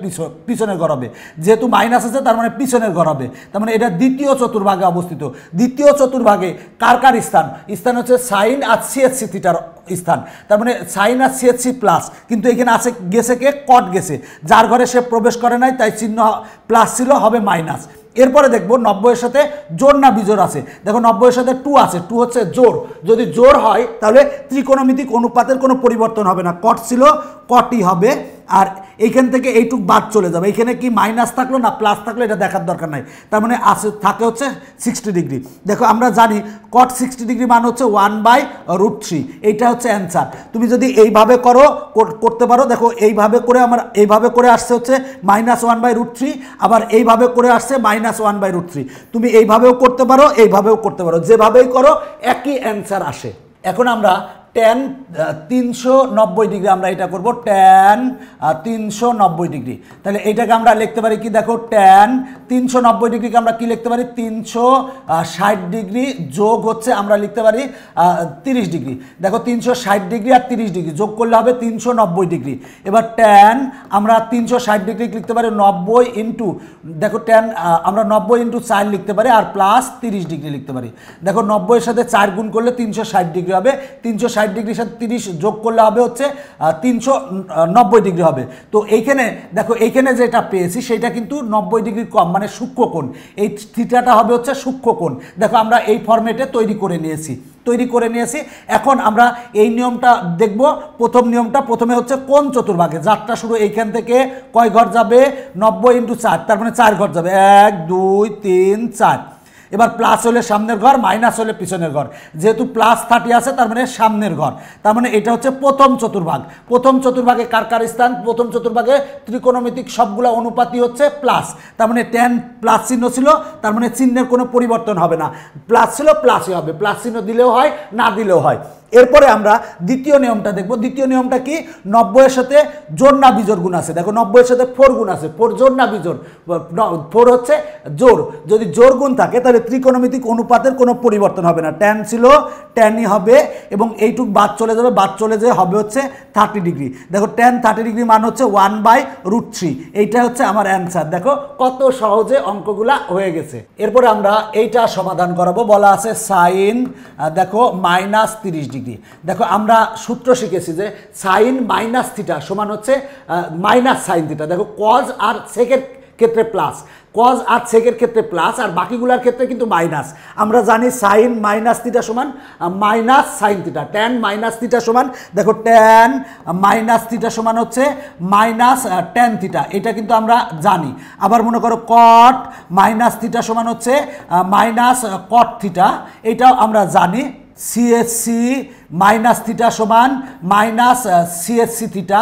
পিছনের ঘর হবে। যেহেতু মাইনাস আছে তার মানে পিছনের ঘর হবে। তার মানে এটা দ্বিতীয় চতুর্ভাগে অবস্থিত। দ্বিতীয় চতুর্ভাগে কার কার স্থান, স্থান হচ্ছে সাইন আর CSC থিটার স্থান। তার মানে সাইন আর CSC প্লাস, কিন্তু এখানে আছে গেছে কে, কট গেছে। যার ঘরে সে প্রবেশ করে নাই তাই চিহ্ন প্লাস ছিল, হবে মাইনাস। এরপরে দেখবো 90 এর সাথে জোড় না বিজোড় আছে। দেখো 90 এর সাথে 2 আছে, 2 হচ্ছে জোড়। যদি জোড় হয় তাহলে ত্রিকোণমিতিক অনুপাতের কোনো পরিবর্তন হবে না, কট ছিল কটই হবে। আর এইখান থেকে এইটুক বাদ চলে যাবে। এইখানে কি মাইনাস থাকলো না প্লাস থাকলো এটা দেখার দরকার নাই। তার মানে আছে থাকে হচ্ছে 60 ডিগ্রি। দেখো আমরা জানি কট 60 ডিগ্রি মান হচ্ছে 1/√3, এইটা হচ্ছে অ্যান্সার। তুমি যদি এইভাবে করতে পারো, দেখো এইভাবে করে আমার এইভাবে করে আসছে হচ্ছে -1/√3, আবার এইভাবে করে আসছে -1/√3। তুমি এইভাবেও করতে পারো, এইভাবেও করতে পারো, যেভাবেই করো একই অ্যান্সার আসে। এখন আমরা ট্যান 390 ডিগ্রি আমরা এটা করব, ট্যান 390 ডিগ্রি। তাহলে এটাকে আমরা লিখতে পারি কি, দেখো ট্যান 390 ডিগ্রিকে আমরা কি লিখতে পারি, 360 ডিগ্রি যোগ হচ্ছে আমরা লিখতে পারি 30 ডিগ্রি। দেখো 360 ডিগ্রি আর 30 ডিগ্রি যোগ করলে হবে 390 ডিগ্রি। এবার ট্যান আমরা 360 ডিগ্রি লিখতে পারি 90 ইন্টু, দেখো ট্যান আমরা 90 ইন্টু 4 লিখতে পারি, আর প্লাস 30 ডিগ্রি লিখতে পারি। দেখো 90 এর সাথে 4 গুণ করলে 360 ডিগ্রি হবে, 360 ডিগ্রির সাথে 30 যোগ করলে হবে হচ্ছে 390 ডিগ্রি হবে। তো এইখানে দেখো এইখানে যেটা পেয়েছি সেটা কিন্তু 90 ডিগ্রি কম, মানে সূক্ষ্মকোণ। এই থিটাটা হবে হচ্ছে সূক্ষ্মকোণ। দেখো আমরা এই ফরম্যাটে তৈরি করে নিয়েছি। এখন আমরা এই নিয়মটা দেখব। প্রথম নিয়মটা, প্রথমে হচ্ছে কোন চতুর্ভাগে। যাত্রা শুরু এইখান থেকে কয় ঘর যাবে, 90 ইন্টু 4, তার মানে 4 ঘর যাবে, 1 2 3 4। এবার প্লাস হলে সামনের ঘর, মাইনাস হলে পিছনের ঘর। যেহেতু +30 আছে তার মানে সামনের ঘর। তার মানে এটা হচ্ছে প্রথম চতুর্ভাগ। প্রথম চতুর্ভাগে কার কার স্থান, প্রথম চতুর্ভাগে ত্রিকোণমিতিক সবগুলো অনুপাতই হচ্ছে প্লাস। তার মানে ট্যান প্লাস চিহ্ন ছিল, তার মানে চিহ্নের কোনো পরিবর্তন হবে না। প্লাস ছিল প্লাসই হবে, প্লাস চিহ্ন দিলেও হয় না দিলেও হয়। এরপরে আমরা দ্বিতীয় নিয়মটা দেখব। দ্বিতীয় নিয়মটা কি, 90 এর সাথে জোড় না বিজোড় গুণ আছে। দেখো 90 এর সাথে 4 গুণ আছে, 4 জোড় না বিজোড়, 4 হচ্ছে জোড়। যদি জোড় গুণ থাকে তাহলে ত্রিকোণমিতিক অনুপাতের কোনো পরিবর্তন হবে না, ট্যান ছিল ট্যানই হবে এবং এইটুক বাদ চলে যাবে, বাদ চলে যেয়ে হবে হচ্ছে 30 ডিগ্রি। দেখো ট্যান 30 ডিগ্রি মান হচ্ছে 1/√3, এইটা হচ্ছে আমার অ্যান্সার। দেখো কত সহজে অঙ্কগুলা হয়ে গেছে। এরপরে আমরা এইটা সমাধান করাবো, বলা আছে সাইন দেখো -30 ডিগ্রি। দেখো আমরা সূত্র শিখেছি যে সাইন মাইনাস থিটা সমান হচ্ছে মাইনাস সাইন থিটা। দেখো কজ আর সেকের ক্ষেত্রে প্লাস, কজ আর সেকের ক্ষেত্রে প্লাস, আর বাকিগুলোর ক্ষেত্রে কিন্তু মাইনাস। আমরা জানি সাইন মাইনাস থিটা সমান minus sine theta, tan minus theta সমান, দেখো ট্যান মাইনাস থিটা সমান হচ্ছে মাইনাস ট্যান থিটা, এটা কিন্তু আমরা জানি। আবার মনে করো কট মাইনাস থিটা সমান হচ্ছে মাইনাস কট থিটা, এটাও আমরা জানি। সিএসসি মাইনাস থিটা সমান মাইনাস সিএসসি থিটা।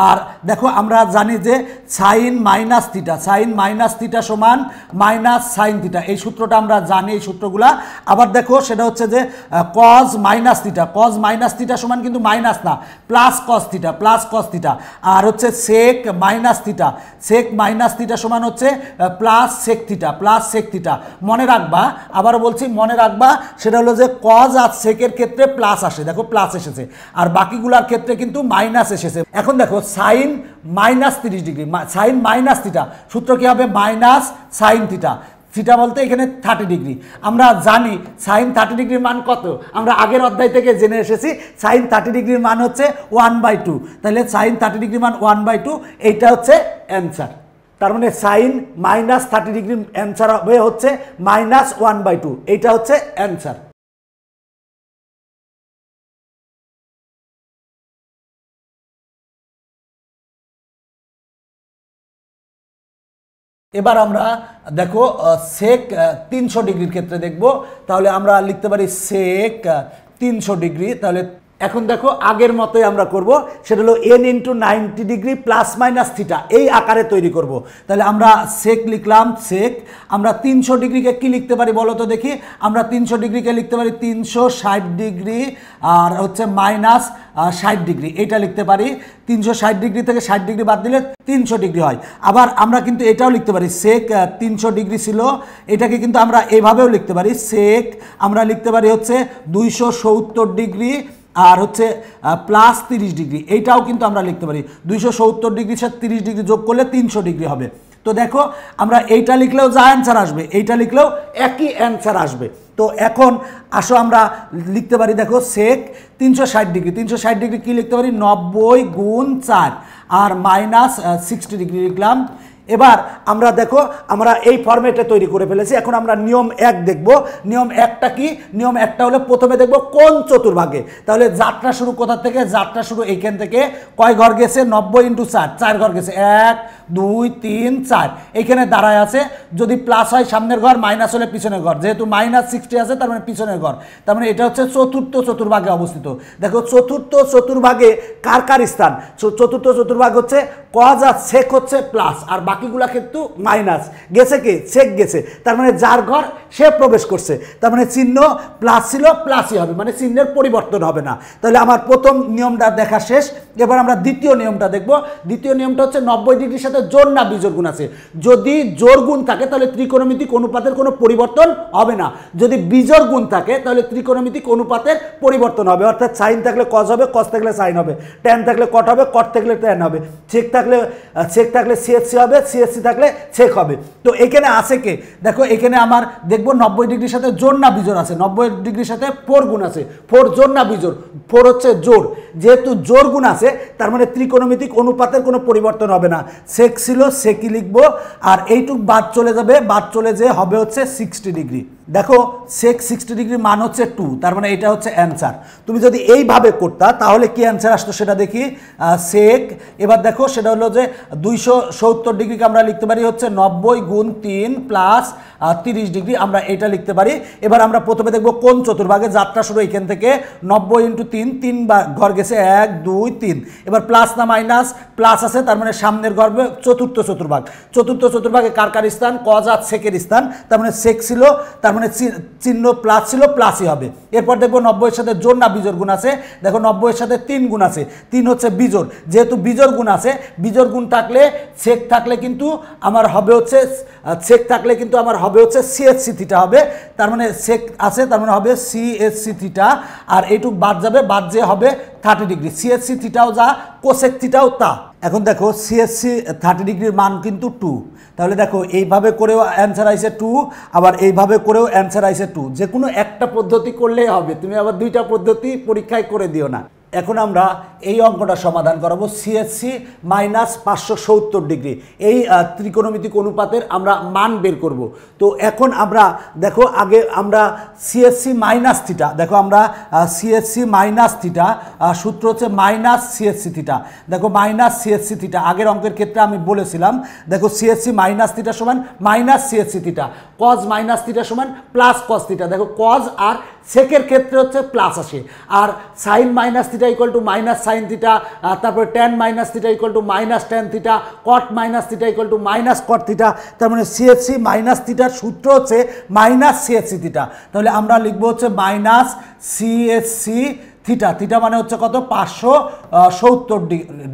আর দেখো আমরা জানি যে sine minus theta, sine minus theta সমান মাইনাস সাইন থিটা, এই সূত্রটা আমরা জানি, এই সূত্রগুলা। আবার দেখো সেটা হচ্ছে যে cos minus theta, cos minus theta সমান কিন্তু মাইনাস না, plus cos theta, plus cos theta. আর হচ্ছে sec minus theta, sec minus theta সমান হচ্ছে plus sec theta, plus sec theta. মনে রাখবা, আবার বলছি মনে রাখবা, সেটা হলো যে কজ আর সেকের ক্ষেত্রে প্লাস আসে, দেখো প্লাস এসেছে, আর বাকিগুলোর ক্ষেত্রে কিন্তু মাইনাস এসেছে। এখন দেখো sine -30 degree, sine minus theta, সূত্র কি হবে মাইনাস সাইন থিটা, থিটা বলতে এখানে 30 ডিগ্রি। আমরা জানি সাইন 30 ডিগ্রির মান কত, আমরা আগের অধ্যায় থেকে জেনে এসেছি সাইন 30 ডিগ্রির মান হচ্ছে 1/2, তাহলে সাইন 30 ডিগ্রির মান 1/2, এইটা হচ্ছে অ্যান্সার। তার মানে সাইন -30 ডিগ্রির অ্যান্সার হবে হচ্ছে -1/2, এইটা হচ্ছে অ্যান্সার। এবার আমরা দেখো সেক 300 ডিগ্রির ক্ষেত্রে দেখব, তাহলে আমরা লিখতে পারি সেক 300 ডিগ্রি। তাহলে এখন দেখো আগের মতোই আমরা করব, সেটা হলো n × 90 degree plus minus theta, এই আকারে তৈরি করব। তাহলে আমরা সেক লিখলাম, সেক। আমরা 300 ডিগ্রিকে কি লিখতে পারি বলো তো দেখি, আমরা 300 ডিগ্রিকে লিখতে পারি 360 ডিগ্রি আর হচ্ছে মাইনাস 60 ডিগ্রি, এটা লিখতে পারি। 360 ডিগ্রি থেকে 60 ডিগ্রি বাদ দিলে 300 ডিগ্রি হয়। আবার আমরা কিন্তু এটাও লিখতে পারি, সেক 300 ডিগ্রি ছিল, এটাকে কিন্তু আমরা এভাবেও লিখতে পারি, সেক আমরা লিখতে পারি হচ্ছে 270 ডিগ্রি আর হচ্ছে প্লাস 30 ডিগ্রি, এইটাও কিন্তু আমরা লিখতে পারি। 270 ডিগ্রির সাথে 30 ডিগ্রি যোগ করলে 300 ডিগ্রি হবে। তো দেখো আমরা এইটা লিখলেও যা অ্যান্সার আসবে, এইটা লিখলেও একই অ্যান্সার আসবে। তো এখন আসো আমরা লিখতে পারি, দেখো সেক 360 ডিগ্রি, 360 ডিগ্রি কী লিখতে পারি, 90 × 4 আর মাইনাস 60 ডিগ্রি লিখলাম। এবার আমরা দেখো আমরা এই ফরম্যাটে তৈরি করে ফেলেছি। এখন আমরা নিয়ম 1 দেখব। নিয়ম 1টা কি, নিয়ম 1টা হলো প্রথমে দেখব কোন চতুর্ভাগে। তাহলে যাত্রা শুরু কোথা থেকে, যাত্রা শুরু এইখান থেকে, কয় ঘর গেছে, 90 × 4, 4 ঘর গেছে, 1 2 3 4, এইখানে দাঁড়ায় আছে। যদি প্লাস হয় সামনের ঘর, মাইনাস হলে পিছনের ঘর, যেহেতু -60 আছে তার মানে পিছনের ঘর, তার মানে এটা হচ্ছে চতুর্থ চতুর্ভাগে অবস্থিত। দেখো চতুর্থ চতুর্ভাগে কার কার স্থান, চতুর্থ চতুর্ভাগ হচ্ছে কজ আর সেক হচ্ছে প্লাস, আর বাকিগুলা কিন্তু মাইনাস। গেছে কে, সেক গেছে, তার মানে যার ঘর সে প্রবেশ করছে, তার মানে চিহ্ন প্লাস ছিল প্লাসই হবে, মানে চিহ্নের পরিবর্তন হবে না। তাহলে আমার প্রথম নিয়মটা দেখা শেষ। এবার আমরা দ্বিতীয় নিয়মটা দেখব। দ্বিতীয় নিয়মটা হচ্ছে 90 ডিগ্রির সাথে জোড় না বিজোড় গুণ আছে। যদি জোড় গুণ থাকে তাহলে ত্রিকোণমিতিক অনুপাতের কোনো পরিবর্তন হবে না, যদি বিজোড় গুণ থাকে তাহলে ত্রিকোণমিতিক অনুপাতের পরিবর্তন হবে। অর্থাৎ সাইন থাকলে কজ হবে, কজ থাকলে সাইন হবে, ট্যান থাকলে কট হবে, কট থাকলে ট্যান হবে, সেক থাকলে সিএসসি হবে, সিএসসি থাকলে সেক হবে। তো এখানে আছে কে, দেখো এখানে আমার দেখবো 90 ডিগ্রির সাথে জোড় না বিজোড় আছে, 90 ডিগ্রির সাথে 4 গুণ আছে, 4 জোড় না বিজোড়, 4 হচ্ছে জোড়, যেহেতু জোড় গুণ আছে তার মানে ত্রিকোণমিতিক অনুপাতের কোনো পরিবর্তন হবে না। সেক ছিল সেকই লিখবো, আর এইটুক বাদ চলে যাবে, বাদ চলে যে হবে হচ্ছে 60 ডিগ্রি। দেখো সেক 60 ডিগ্রির মান হচ্ছে 2, তার মানে এটা হচ্ছে অ্যান্সার। তুমি যদি এইভাবে করতা তাহলে কি অ্যান্সার আসতো সেটা দেখি। সেক, এবার দেখো সেটা হলো যে 270 ডিগ্রিকে আমরা লিখতে পারি হচ্ছে 90 × 3 প্লাস 30 ডিগ্রি, আমরা এটা লিখতে পারি। এবার আমরা প্রথমে দেখবো কোন চতুর্ভাগে, যাত্রা শুরু এখান থেকে 90 × 3, 3 ঘর গেছে, 1 2 3, এবার প্লাস না মাইনাস, প্লাস আছে তার মানে সামনের ঘর চতুর্থ চতুর্ভাগ। চতুর্থ চতুর্ভাগে কার কার স্থান, কজ আর সেকের স্থান, তার মানে সেক ছিল, তার মানে মানে চিহ্ন প্লাস ছিল প্লাসই হবে। এরপর দেখবো 90-এর সাথে জোড় না বিজোড় গুণ আছে, দেখো 90-এর সাথে 3 গুণ আছে, 3 হচ্ছে বিজোড়, যেহেতু বিজোড় গুণ আছে, বিজোড় গুণ থাকলে সেক থাকলে কিন্তু আমার হবে হচ্ছে সিএসসি থিটা হবে, তার মানে সেক আছে তার মানে হবে সিএসসি থিটা, আর এইটুক বাদ যাবে, বাদ যে হবে 30 ডিগ্রি, সিএসসি থিটাও যা কোসেক থিটাও তা। এখন দেখো সিএসসি 30 ডিগ্রির মান কিন্তু 2, তাহলে দেখো এইভাবে করেও অ্যান্সার আইসে 2, আবার এইভাবে করেও অ্যান্সার আইসে 2, যে কোনো একটা পদ্ধতি করলেই হবে, তুমি আবার দুইটা পদ্ধতি পরীক্ষায় করে দিও না। এখন আমরা এই অঙ্কটা সমাধান করাবো সিএসসি মাইনাস 570 ডিগ্রি, এই ত্রিকোণমিতিক অনুপাতের আমরা মান বের করব। তো এখন আমরা দেখো আগে আমরা সিএসসি মাইনাস থিটা, দেখো আমরা সিএসসি মাইনাস থিটা সূত্র হচ্ছে মাইনাস সিএসসি থিটা, দেখো মাইনাস সিএসসি থিটা আগের অঙ্কের ক্ষেত্রে আমি বলেছিলাম, দেখো সিএসসি মাইনাস থিটা সমান minus CSC theta, cos minus theta সমান প্লাস কজ থিটা, দেখো কজ আর সেকের ক্ষেত্রে হচ্ছে প্লাস আসে, আর sine minus theta equal to minus sine theta, তারপরে tan minus theta equal to minus tan theta, cot minus theta equal to minus cot theta, তার মানে সিএসসি মাইনাস থিটার সূত্র হচ্ছে মাইনাস সিএসসি থিটা, তাহলে আমরা লিখবো হচ্ছে মাইনাস সিএসসি থিটা, থিটা মানে হচ্ছে কত 570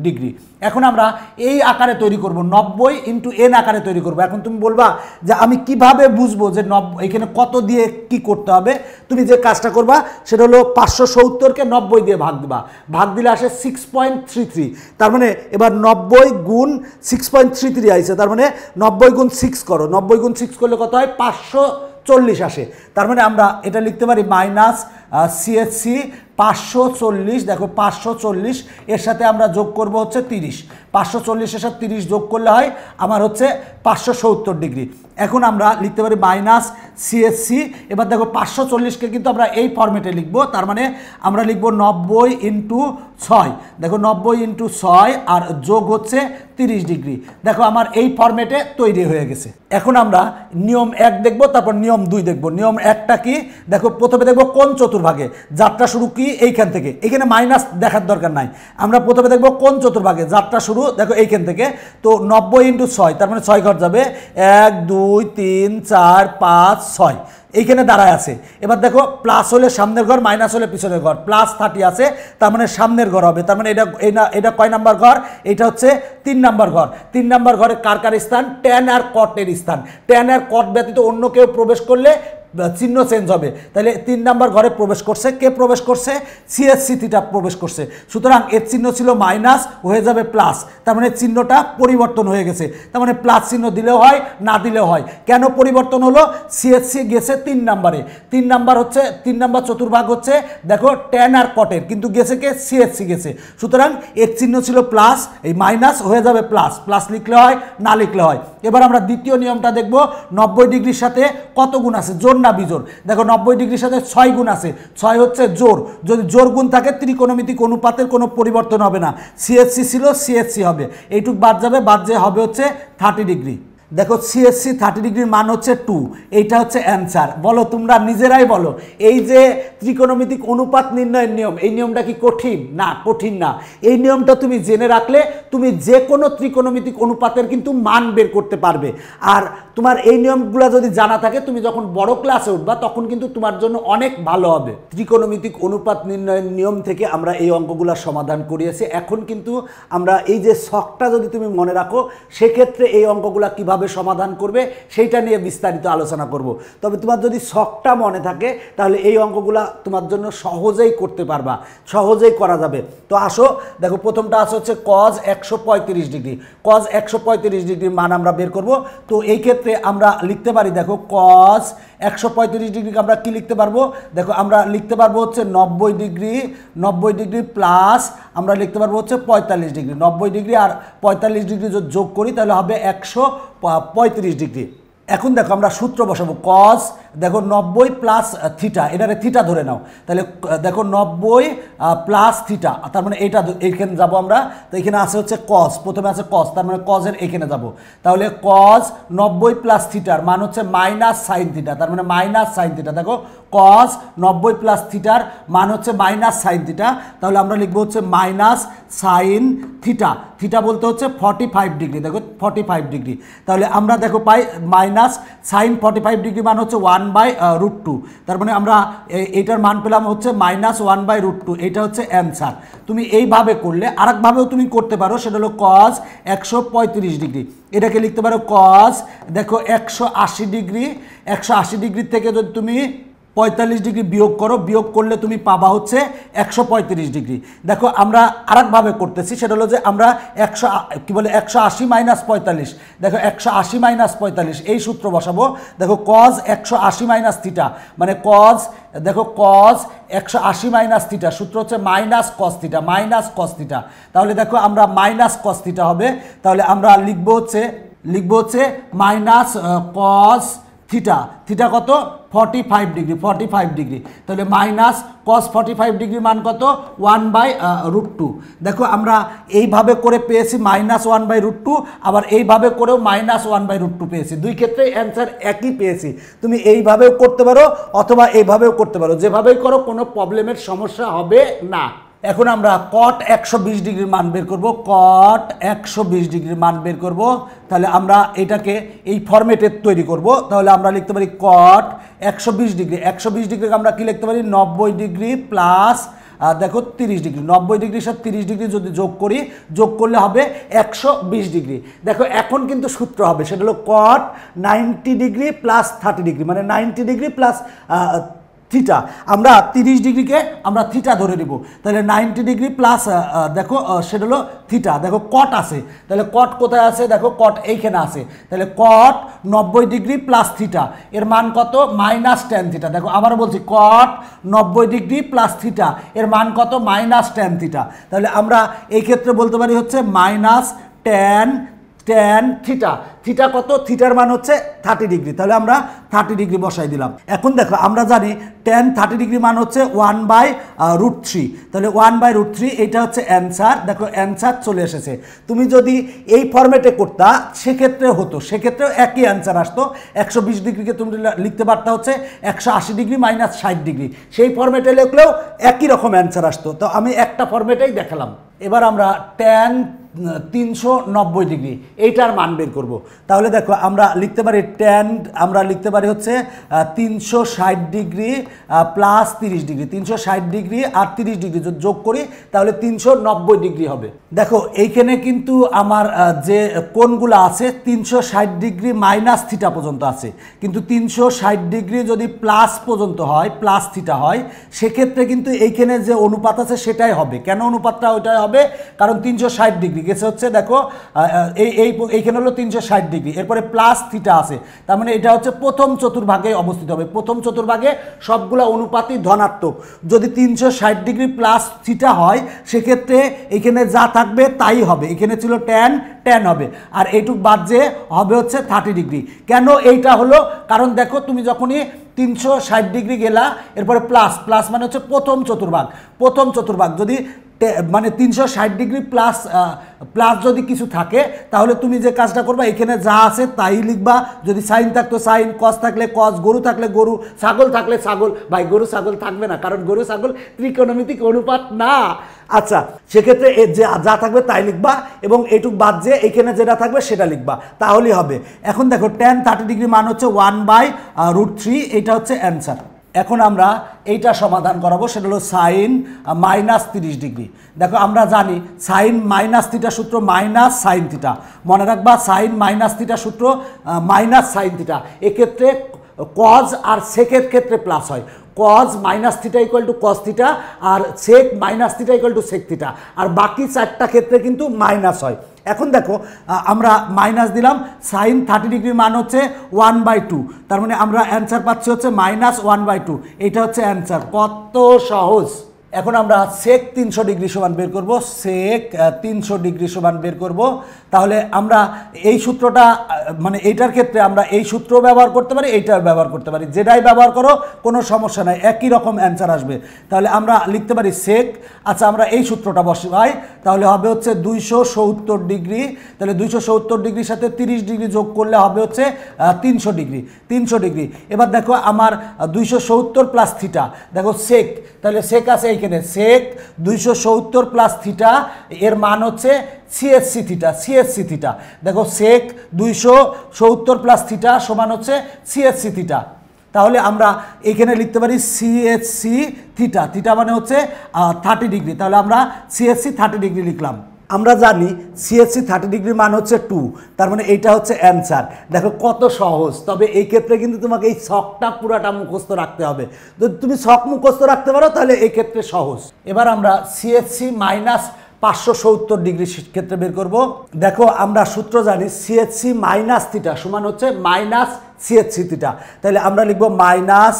ডিগ্রি। এখন আমরা এই আকারে তৈরি করব, 90 ইন্টু এন আকারে তৈরি করব। এখন তুমি বলবা যে আমি কিভাবে বুঝবো যে এখানে কত দিয়ে কি করতে হবে, তুমি যে কাজটা করবা সেটা হলো 570কে 90 দিয়ে ভাগ দিবা, ভাগ দিলে আসে 6.33, তার মানে এবার 90 গুণ 6.33 আইছে, তার মানে 90 গুণ 6 করো, 90 গুণ 6 করলে কত হয় 540 আসে, তার মানে আমরা এটা লিখতে পারি মাইনাস সিএসসি 540, দেখো 540 এর সাথে আমরা যোগ করব হচ্ছে 30, 540-এর সাথে 30 যোগ করলে হয় আমার হচ্ছে 570 ডিগ্রি। এখন আমরা লিখতে পারি মাইনাস সিএসসি, এবার দেখো 540কে কিন্তু আমরা এই ফর্মেটে লিখবো, তার মানে আমরা লিখবো 90 ইন্টু 6, দেখো 90 ইন্টু 6 আর যোগ হচ্ছে 30 ডিগ্রি, দেখো আমার এই ফর্মেটে তৈরি হয়ে গেছে। এখন আমরা নিয়ম 1 দেখবো, তারপর নিয়ম 2 দেখবো। নিয়ম 1টা কি, দেখো প্রথমে দেখবো কোন চতুর্ভাগে, যাত্রা শুরু কি এইখান থেকে, এখানে মাইনাস দেখার দরকার নাই, আমরা প্রথমে দেখবো কোন চতুর্ভাগে, যাত্রা শুরু দেখো এইখান থেকে, তো 90 ইন্টু 6 তার মানে 6 ঘর যাবে, 1 2 3 4 5 6 এইখানে দাঁড়ায় আছে। এবার দেখো প্লাস হলে সামনের ঘর, মাইনাস হলে পিছনের ঘর, প্লাস 30 আছে তার মানে সামনের ঘর হবে, তার মানে এটা কয় নাম্বার ঘর, এটা হচ্ছে 3 নাম্বার ঘর। 3 নাম্বার ঘরে কার কার স্থান, ট্যান আর কটের স্থান, ট্যান আর কট ব্যতীত অন্য কেউ প্রবেশ করলে চিহ্ন চেঞ্জ হবে, তাহলে 3 নাম্বার ঘরে প্রবেশ করছে, কে প্রবেশ করছে, সিএসসি থিটা প্রবেশ করছে, সুতরাং এর চিহ্ন ছিল মাইনাস, হয়ে যাবে প্লাস, তার মানে চিহ্নটা পরিবর্তন হয়ে গেছে, তার মানে প্লাস চিহ্ন দিলেও হয় না দিলেও হয়। কেন পরিবর্তন হলো, সিএসসি গেছে 3 নাম্বারে, 3 নাম্বার হচ্ছে 3 নাম্বার চতুর্ভাগ হচ্ছে দেখো ট্যান আর কটের, কিন্তু গেছে কে, সিএসসি গেছে, সুতরাং এর চিহ্ন ছিল প্লাস, এই মাইনাস হয়ে যাবে প্লাস, প্লাস লিখলে হয় না লিখলে হয়। এবার আমরা দ্বিতীয় নিয়মটা দেখব, 90 ডিগ্রির সাথে কত গুণ আছে, জোড় না বিজোড়, দেখো 90 ডিগ্রির সাথে 6 গুণ আছে, 6 হচ্ছে জোড়, যদি জোড় গুণ থাকে ত্রিকোণমিতিক অনুপাতের কোনো পরিবর্তন হবে না, সিএসসি ছিল সিএসসি হবে, এইটুক বাদ যাবে, বাদ যে হবে হচ্ছে 30 ডিগ্রি। দেখো সিএসসি 30 ডিগ্রির মান হচ্ছে 2, এইটা হচ্ছে অ্যান্সার। বলো তোমরা নিজেরাই বলো, এই যে ত্রিকোণমিতিক অনুপাত নির্ণয়ের নিয়ম, এই নিয়মটা কি কঠিন? না, কঠিন না। এই নিয়মটা তুমি জেনে রাখলে তুমি যে কোনো ত্রিকোণমিতিক অনুপাতের কিন্তু মান বের করতে পারবে, আর তোমার এই নিয়মগুলো যদি জানা থাকে তুমি যখন বড় ক্লাসে উঠবা তখন কিন্তু তোমার জন্য অনেক ভালো হবে। ত্রিকোণমিতিক অনুপাত নির্ণয়ের নিয়ম থেকে আমরা এই অঙ্কগুলো সমাধান করিয়েছি। এখন কিন্তু আমরা এই যে ছকটা যদি তুমি মনে রাখো, সেক্ষেত্রে এই অঙ্কগুলো কিভাবে সমাধান করবে সেইটা নিয়ে বিস্তারিত আলোচনা করব। তবে তোমার যদি ছকটা মনে থাকে তাহলে এই অঙ্কগুলো তোমার জন্য সহজেই করতে পারবা, সহজেই করা যাবে। তো আসো দেখো, প্রথমটা আছে হচ্ছে কজ 135 ডিগ্রি, কজ 135 ডিগ্রির মান আমরা বের করব। তো এই ক্ষেত্রে আমরা লিখতে পারি, দেখো কজ 135 ডিগ্রিকে আমরা কি লিখতে পারবো, দেখো আমরা লিখতে পারবো হচ্ছে 90 ডিগ্রি প্লাস আমরা লিখতে পারবো হচ্ছে 45 ডিগ্রি, 90 ডিগ্রি আর 45 ডিগ্রি যদি যোগ করি তাহলে হবে 135 ডিগ্রি। এখন দেখো আমরা সূত্র বসাবো, কজ দেখো 90 প্লাস থিটা, এটারে থিটা ধরে নাও, তাহলে দেখো 90 প্লাস থিটা, তার মানে এইখানে যাবো আমরা, তো এখানে আছে হচ্ছে কজ, প্রথমে আছে কজ, তার মানে কজের এখানে যাব, তাহলে কজ 90 প্লাস থিটার মান হচ্ছে মাইনাস সাইন থিটা, তার মানে মাইনাস সাইন থিটা। দেখো কজ 90 প্লাস থিটার মান হচ্ছে মাইনাস সাইন থিটা, তাহলে আমরা লিখবো হচ্ছে মাইনাস সাইন থিটা, থিটা বলতে হচ্ছে 45 ডিগ্রি, দেখো 45 ডিগ্রি, তাহলে আমরা দেখো পাই মাইনাস সাইন 45 ডিগ্রি মান হচ্ছে 1 1/√2, তার মানে আমরা এইটার মান পেলাম হচ্ছে -1/√2, এটা হচ্ছে অ্যান্সার। তুমি এইভাবে করলে আরেকভাবেও তুমি করতে পারো, সেটা হলো cos 135 ডিগ্রি, এটাকে লিখতে পারো cos, দেখো 180 ডিগ্রি, 180 ডিগ্রি থেকে যদি তুমি 45 ডিগ্রি বিয়োগ করো, বিয়োগ করলে তুমি পাবা হচ্ছে 135 ডিগ্রি। দেখো আমরা আরেকভাবে করতেছি, সেটা হলো যে আমরা 180 মাইনাস 45, দেখো 180 মাইনাস 45 এই সূত্র বসাবো। দেখো cos 180 মাইনাস থিটা, মানে cos, দেখো cos 180 মাইনাস থিটা সূত্র হচ্ছে minus cos theta, minus cos theta. তাহলে দেখো আমরা মাইনাস cos থিটা হবে, তাহলে আমরা লিখবো হচ্ছে মাইনাস cos থিটা, থিটা কত 45 ডিগ্রি, 45 ডিগ্রি, তাহলে মাইনাস cos 45 ডিগ্রি মান কত 1/√2। দেখো আমরা এইভাবে করে পেয়েছি -1/√2, আবার এইভাবে করেও -1/√2 পেয়েছি, দুই ক্ষেত্রে অ্যান্সার একই পেয়েছি। তুমি এইভাবেও করতে পারো অথবা এইভাবেও করতে পারো, যেভাবেই করো কোনো প্রবলেমের সমস্যা হবে না। এখন আমরা cot 120 ডিগ্রির মান বের করব, cot 120 ডিগ্রির মান বের করব। তাহলে আমরা এটাকে এই ফরম্যাটে তৈরি করব, তাহলে আমরা লিখতে পারি cot 120 ডিগ্রি, 120 ডিগ্রিকে আমরা কি লিখতে পারি 90 ডিগ্রি প্লাস দেখো 30 ডিগ্রি, 90 ডিগ্রির সাথে 30 ডিগ্রি যদি যোগ করি, যোগ করলে হবে 120 ডিগ্রি। দেখো এখন কিন্তু সূত্র হবে, সেটা হলো cot 90 ডিগ্রি প্লাস 30 ডিগ্রি, মানে 90 ডিগ্রি প্লাস থিটা, আমরা 30 ডিগ্রিকে আমরা থিটা ধরে নিব, তাহলে 90 ডিগ্রি প্লাস দেখো সেটা হলো থিটা, দেখো কট আছে, তাহলে কট কোথায় আছে, দেখো কট এইখানে আছে, তাহলে কট 90 ডিগ্রি প্লাস থিটা, এর মান কত -tan থিটা। দেখো আবার বলছি কট 90 ডিগ্রি প্লাস থিটা, এর মান কত -tan থিটা। তাহলে আমরা এই ক্ষেত্রে বলতে পারি হচ্ছে tan থিটা, থিটা কত, থিটার মান হচ্ছে 30 ডিগ্রি, তাহলে আমরা 30 ডিগ্রি বসাই দিলাম। এখন দেখো আমরা জানি tan 30 ডিগ্রি মান হচ্ছে 1/√3, তাহলে 1/√3 এটা হচ্ছে অ্যান্সার। দেখো অ্যান্সার চলে এসেছে। তুমি যদি এই ফরম্যাটে করতা সেক্ষেত্রে হতো, সেক্ষেত্রেও একই অ্যান্সার আসতো। 120 ডিগ্রিকে তুমি লিখতে পারতা হচ্ছে 180 ডিগ্রি মাইনাস 60 ডিগ্রি, সেই ফরম্যাটে লিখলেও একই রকম অ্যান্সার আসতো। তো আমি একটা ফরম্যাটেই দেখালাম। এবার আমরা tan 390 ডিগ্রি এইটার মান বের করব। তাহলে দেখো আমরা লিখতে পারি আমরা লিখতে পারি হচ্ছে 360 ডিগ্রি প্লাস 30 ডিগ্রি, 360 ডিগ্রি আর 30 ডিগ্রি যদি যোগ করি তাহলে 390 ডিগ্রি হবে। দেখো এইখানে কিন্তু আমার যে কোণগুলো আছে 360 ডিগ্রি মাইনাস থিটা পর্যন্ত আছে, কিন্তু 360 ডিগ্রি যদি প্লাস পর্যন্ত হয়, প্লাস থিটা হয়, সেক্ষেত্রে কিন্তু এইখানে যে অনুপাত আছে সেটাই হবে। কেন অনুপাতটা ওইটাই হবে, কারণ 360 ডিগ্রি গেছে হচ্ছে, দেখো এইখানে হলো 360 ডিগ্রি, এরপরে প্লাস থিটা আছে, তার মানে এটা হচ্ছে প্রথম চতুর্ভাগে অবস্থিত হবে। প্রথম চতুর্ভাগে সবগুলো অনুপাতই ধনাত্মক। যদি 360 ডিগ্রি প্লাস থিটা হয় সেক্ষেত্রে এখানে যা থাকবে তাই হবে, এখানে ছিল tan হবে, আর এইটুক বাদ যে হবে হচ্ছে 30 ডিগ্রি। কেন এইটা হলো, কারণ দেখো তুমি যখনই 360 ডিগ্রি গেলা, এরপরে প্লাস মানে হচ্ছে প্রথম চতুর্ভাগ যদি মানে 360 ডিগ্রি প্লাস যদি কিছু থাকে তাহলে তুমি যে কাজটা করবা এখানে যা আছে তাই লিখবা। যদি সাইন থাকতো সাইন, কস থাকলে কস, গরু থাকলে গরু, ছাগল থাকলে ছাগল। ভাই গরু ছাগল থাকবে না, কারণ গরু ছাগল ত্রিকোণমিতিক অনুপাত না। আচ্ছা, সেক্ষেত্রে যা থাকবে তাই লিখবা এবং এইটুক বাদ যে এখানে যেটা থাকবে সেটা লিখবা, তাহলেই হবে। এখন দেখো tan 30 ডিগ্রি মান হচ্ছে 1/√3, এটা হচ্ছে অ্যান্সার। এখন আমরা এইটা সমাধান করাবো, সেটা হলো সাইন -30 ডিগ্রি। দেখো আমরা জানি সাইন মাইনাস থিটা সূত্র মাইনাস সাইন থিটা, মনে রাখবা সাইন মাইনাস থিটা সূত্র মাইনাস সাইন থিটা। এক্ষেত্রে কজ আর সেকের ক্ষেত্রে প্লাস হয়, cos minus theta equal to cos theta, আর sec minus theta equal to sec theta, আর বাকি চারটা ক্ষেত্রে কিন্তু মাইনাস হয়। এখন দেখো আমরা মাইনাস দিলাম, সাইন 30 ডিগ্রির মান হচ্ছে 1/2, তার মানে আমরা অ্যান্সার পাচ্ছি হচ্ছে -1/2, এইটা হচ্ছে অ্যান্সার। কত সহজ। এখন আমরা সেক 300 ডিগ্রি সমান বের করব, সেক 300 ডিগ্রি সমান বের করব। তাহলে আমরা এই সূত্রটা মানে এইটার ক্ষেত্রে আমরা এই সূত্র ব্যবহার করতে পারি, এইটার ব্যবহার করতে পারি, যেটাই ব্যবহার করো কোনো সমস্যা নাই, একই রকম অ্যান্সার আসবে। তাহলে আমরা লিখতে পারি সেক, আচ্ছা আমরা এই সূত্রটা বসাই, তাহলে হবে হচ্ছে 270 ডিগ্রি, তাহলে 270 ডিগ্রির সাথে 30 ডিগ্রি যোগ করলে হবে হচ্ছে 300 ডিগ্রি, 300 ডিগ্রি। এবার দেখো আমার 270 প্লাস থিটা, দেখো সেক, তাহলে সেক আছে এইখানে, সেক 270 প্লাস থিটা, এর মান হচ্ছে সিএসসি থিটা। দেখো সেক 270 প্লাস থিটা সমান হচ্ছে সিএসসি থিটা। তাহলে আমরা এখানে লিখতে পারি সিএসসি থিটা, থিটা মানে হচ্ছে 30 ডিগ্রি, তাহলে আমরা সিএসসি 30 ডিগ্রি লিখলাম। আমরা জানি সিএসসি 30 ডিগ্রির মান হচ্ছে 2, তার মানে এইটা হচ্ছে অ্যান্সার। দেখো কত সহজ। তবে এই ক্ষেত্রে কিন্তু তোমাকে এই ছকটা পুরাটা মুখস্থ রাখতে হবে। যদি তুমি ছক মুখস্থ রাখতে পারো তাহলে এই ক্ষেত্রে সহজ। এবার আমরা সিএসসি মাইনাস 570 ডিগ্রি ক্ষেত্রে বের করব। দেখো আমরা সূত্র জানি সিএসসি মাইনাস থিটা সমান হচ্ছে মাইনাস সিএসসি থিটা, তাহলে আমরা লিখব মাইনাস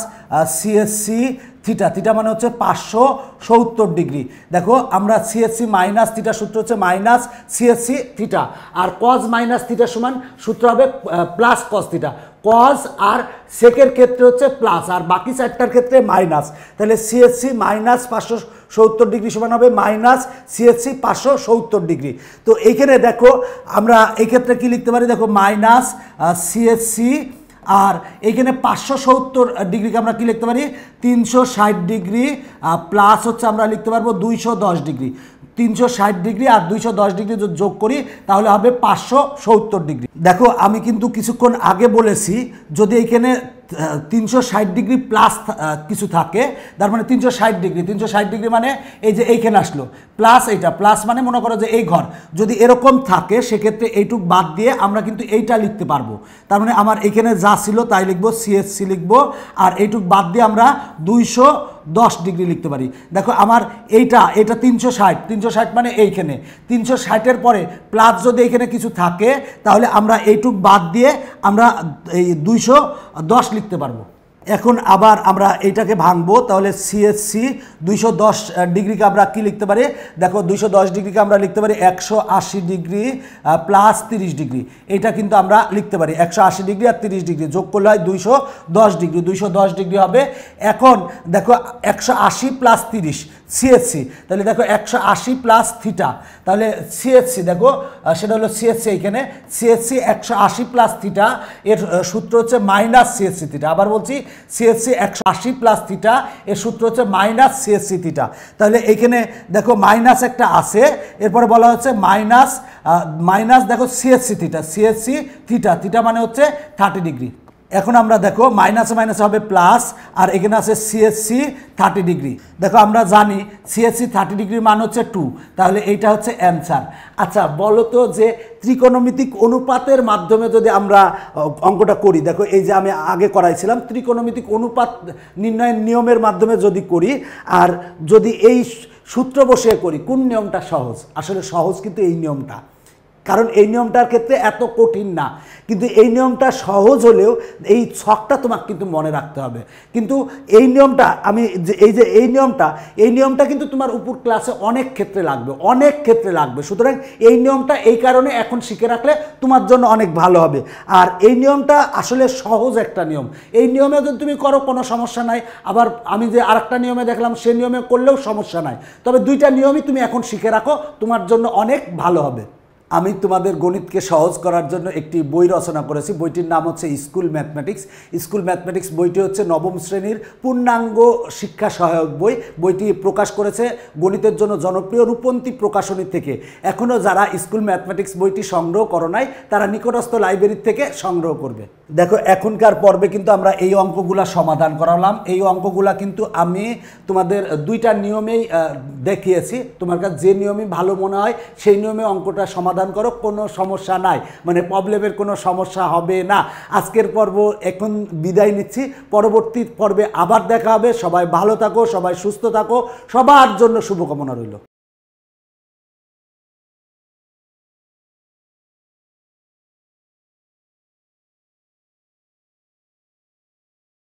সিএসসি থিটা, থিটা মানে হচ্ছে 570 ডিগ্রি। দেখো আমরা সিএসসি মাইনাস থিটা সূত্র হচ্ছে মাইনাস সিএসসি থিটা, আর কজ মাইনাস থিটা সমান সূত্র হবে প্লাস কজ থিটা। কজ আর সেকের ক্ষেত্রে হচ্ছে প্লাস, আর বাকি চারটার ক্ষেত্রে মাইনাস, তাহলে সিএসসি মাইনাস 570 ডিগ্রি সমান হবে মাইনাস সিএসসি 570 ডিগ্রি। তো এইখানে দেখো আমরা এই ক্ষেত্রে কি লিখতে পারি, দেখো মাইনাস সিএসসি, আর এইখানে 570 ডিগ্রিকে আমরা কি লিখতে পারি 360 ডিগ্রি, প্লাস হচ্ছে আমরা লিখতে পারবো 210 ডিগ্রি। 360 ডিগ্রি আর 210 ডিগ্রি যদি যোগ করি তাহলে হবে 570 ডিগ্রি। দেখো আমি কিন্তু কিছুক্ষণ আগে বলেছি যদি এইখানে 360 ডিগ্রি প্লাস কিছু থাকে, তার মানে 360 ডিগ্রি, 360 ডিগ্রি মানে এই যে এইখানে আসলো প্লাস, এইটা প্লাস মানে মনে করো যে এই ঘর যদি এরকম থাকে সেক্ষেত্রে এইটুক বাদ দিয়ে আমরা কিন্তু এইটা লিখতে পারবো। তার মানে আমার এইখানে যা ছিল তাই লিখবো, সিএসসি লিখবো, আর এইটুক বাদ দিয়ে আমরা 210 ডিগ্রি লিখতে পারি। দেখো আমার এইটা 360 মানে এইখানে 360-এর পরে প্লাস যদি এইখানে কিছু থাকে তাহলে আমরা এইটুক বাদ দিয়ে আমরা এই 210 লিখতে পারবো। এখন আবার আমরা এইটাকে ভাঙবো, তাহলে সিএসসি 210 ডিগ্রিকে আমরা কি লিখতে পারি, দেখো 210 ডিগ্রিকে আমরা লিখতে পারি 180 ডিগ্রি প্লাস 30 ডিগ্রি, এটা কিন্তু আমরা লিখতে পারি 180 ডিগ্রি আর 30 ডিগ্রি যোগ করলে হয় 210 ডিগ্রি, 210 ডিগ্রি হবে। এখন দেখো 180 প্লাস 30 সিএসসি, তাহলে দেখো 180 প্লাস থিটা, তাহলে সিএসসি দেখো সেটা হলো সিএসসি, এইখানে সিএসসি 180 প্লাস থিটা, এর সূত্র হচ্ছে মাইনাস সিএসসি থিটা। আবার বলছি সিএসসি 180 প্লাস থিটা, এর সূত্র হচ্ছে মাইনাস সিএসসি থিটা। তাহলে এইখানে দেখো মাইনাস একটা আছে, এরপরে বলা হচ্ছে মাইনাস দেখো CSC theta, CSC theta, theta মানে হচ্ছে 30 ডিগ্রি। এখন আমরা দেখো মাইনাসে মাইনাসে হবে প্লাস, আর এখানে আছে সিএসসি 30 ডিগ্রি। দেখো আমরা জানি সিএসসি 30 ডিগ্রির মান হচ্ছে 2, তাহলে এইটা হচ্ছে অ্যান্সার। আচ্ছা বলো তো যে ত্রিকোণমিতিক অনুপাতের মাধ্যমে যদি আমরা অঙ্কটা করি, দেখো এই যে আমি আগে করাইছিলাম ত্রিকোণমিতিক অনুপাত নির্ণয়ের নিয়মের মাধ্যমে যদি করি, আর যদি এই সূত্র বসিয়ে করি কোন নিয়মটা সহজ? আসলে সহজ কিন্তু এই নিয়মটা, কারণ এই নিয়মটার ক্ষেত্রে এত কঠিন না, কিন্তু এই নিয়মটা সহজ হলেও এই ছকটা তোমাকে কিন্তু মনে রাখতে হবে। কিন্তু এই নিয়মটা এই নিয়মটা কিন্তু তোমার উপর ক্লাসে অনেক ক্ষেত্রে লাগবে, সুতরাং এই নিয়মটা এই কারণে এখন শিখে রাখলে তোমার জন্য অনেক ভালো হবে। আর এই নিয়মটা আসলে সহজ একটা নিয়ম, এই নিয়মে যদি তুমি করো কোনো সমস্যা নাই, আবার আমি যে আরেকটা নিয়মে দেখলাম সেই নিয়মে করলেও সমস্যা নাই, তবে দুইটা নিয়মই তুমি এখন শিখে রাখো, তোমার জন্য অনেক ভালো হবে। আমি তোমাদের গণিতকে সহজ করার জন্য একটি বই রচনা করেছি, বইটির নাম হচ্ছে স্কুল ম্যাথমেটিক্স। স্কুল ম্যাথমেটিক্স বইটি হচ্ছে নবম শ্রেণীর পূর্ণাঙ্গ শিক্ষা সহায়ক বই। বইটি প্রকাশ করেছে গণিতের জন্য জনপ্রিয় রূপন্তী প্রকাশনী থেকে। এখনও যারা স্কুল ম্যাথমেটিক্স বইটি সংগ্রহ করো নাই তারা নিকটস্থ লাইব্রেরি থেকে সংগ্রহ করবে। দেখো এখনকার পর্বে কিন্তু আমরা এই অঙ্কগুলা সমাধান করালাম। এই অঙ্কগুলা কিন্তু আমি তোমাদের দুইটা নিয়মেই দেখিয়েছি, তোমার কাছে যে নিয়মই ভালো মনে হয় সেই নিয়মে অঙ্কটা সমাধান করো, কোনো সমস্যা নাই, মানে প্রবলেমের কোনো সমস্যা হবে না। আজকের পর্ব এখন বিদায় নিচ্ছি, পরবর্তী পর্বে আবার দেখা হবে। সবাই ভালো থাকো, সবাই সুস্থ থাকো, সবার জন্য শুভকামনা রইল।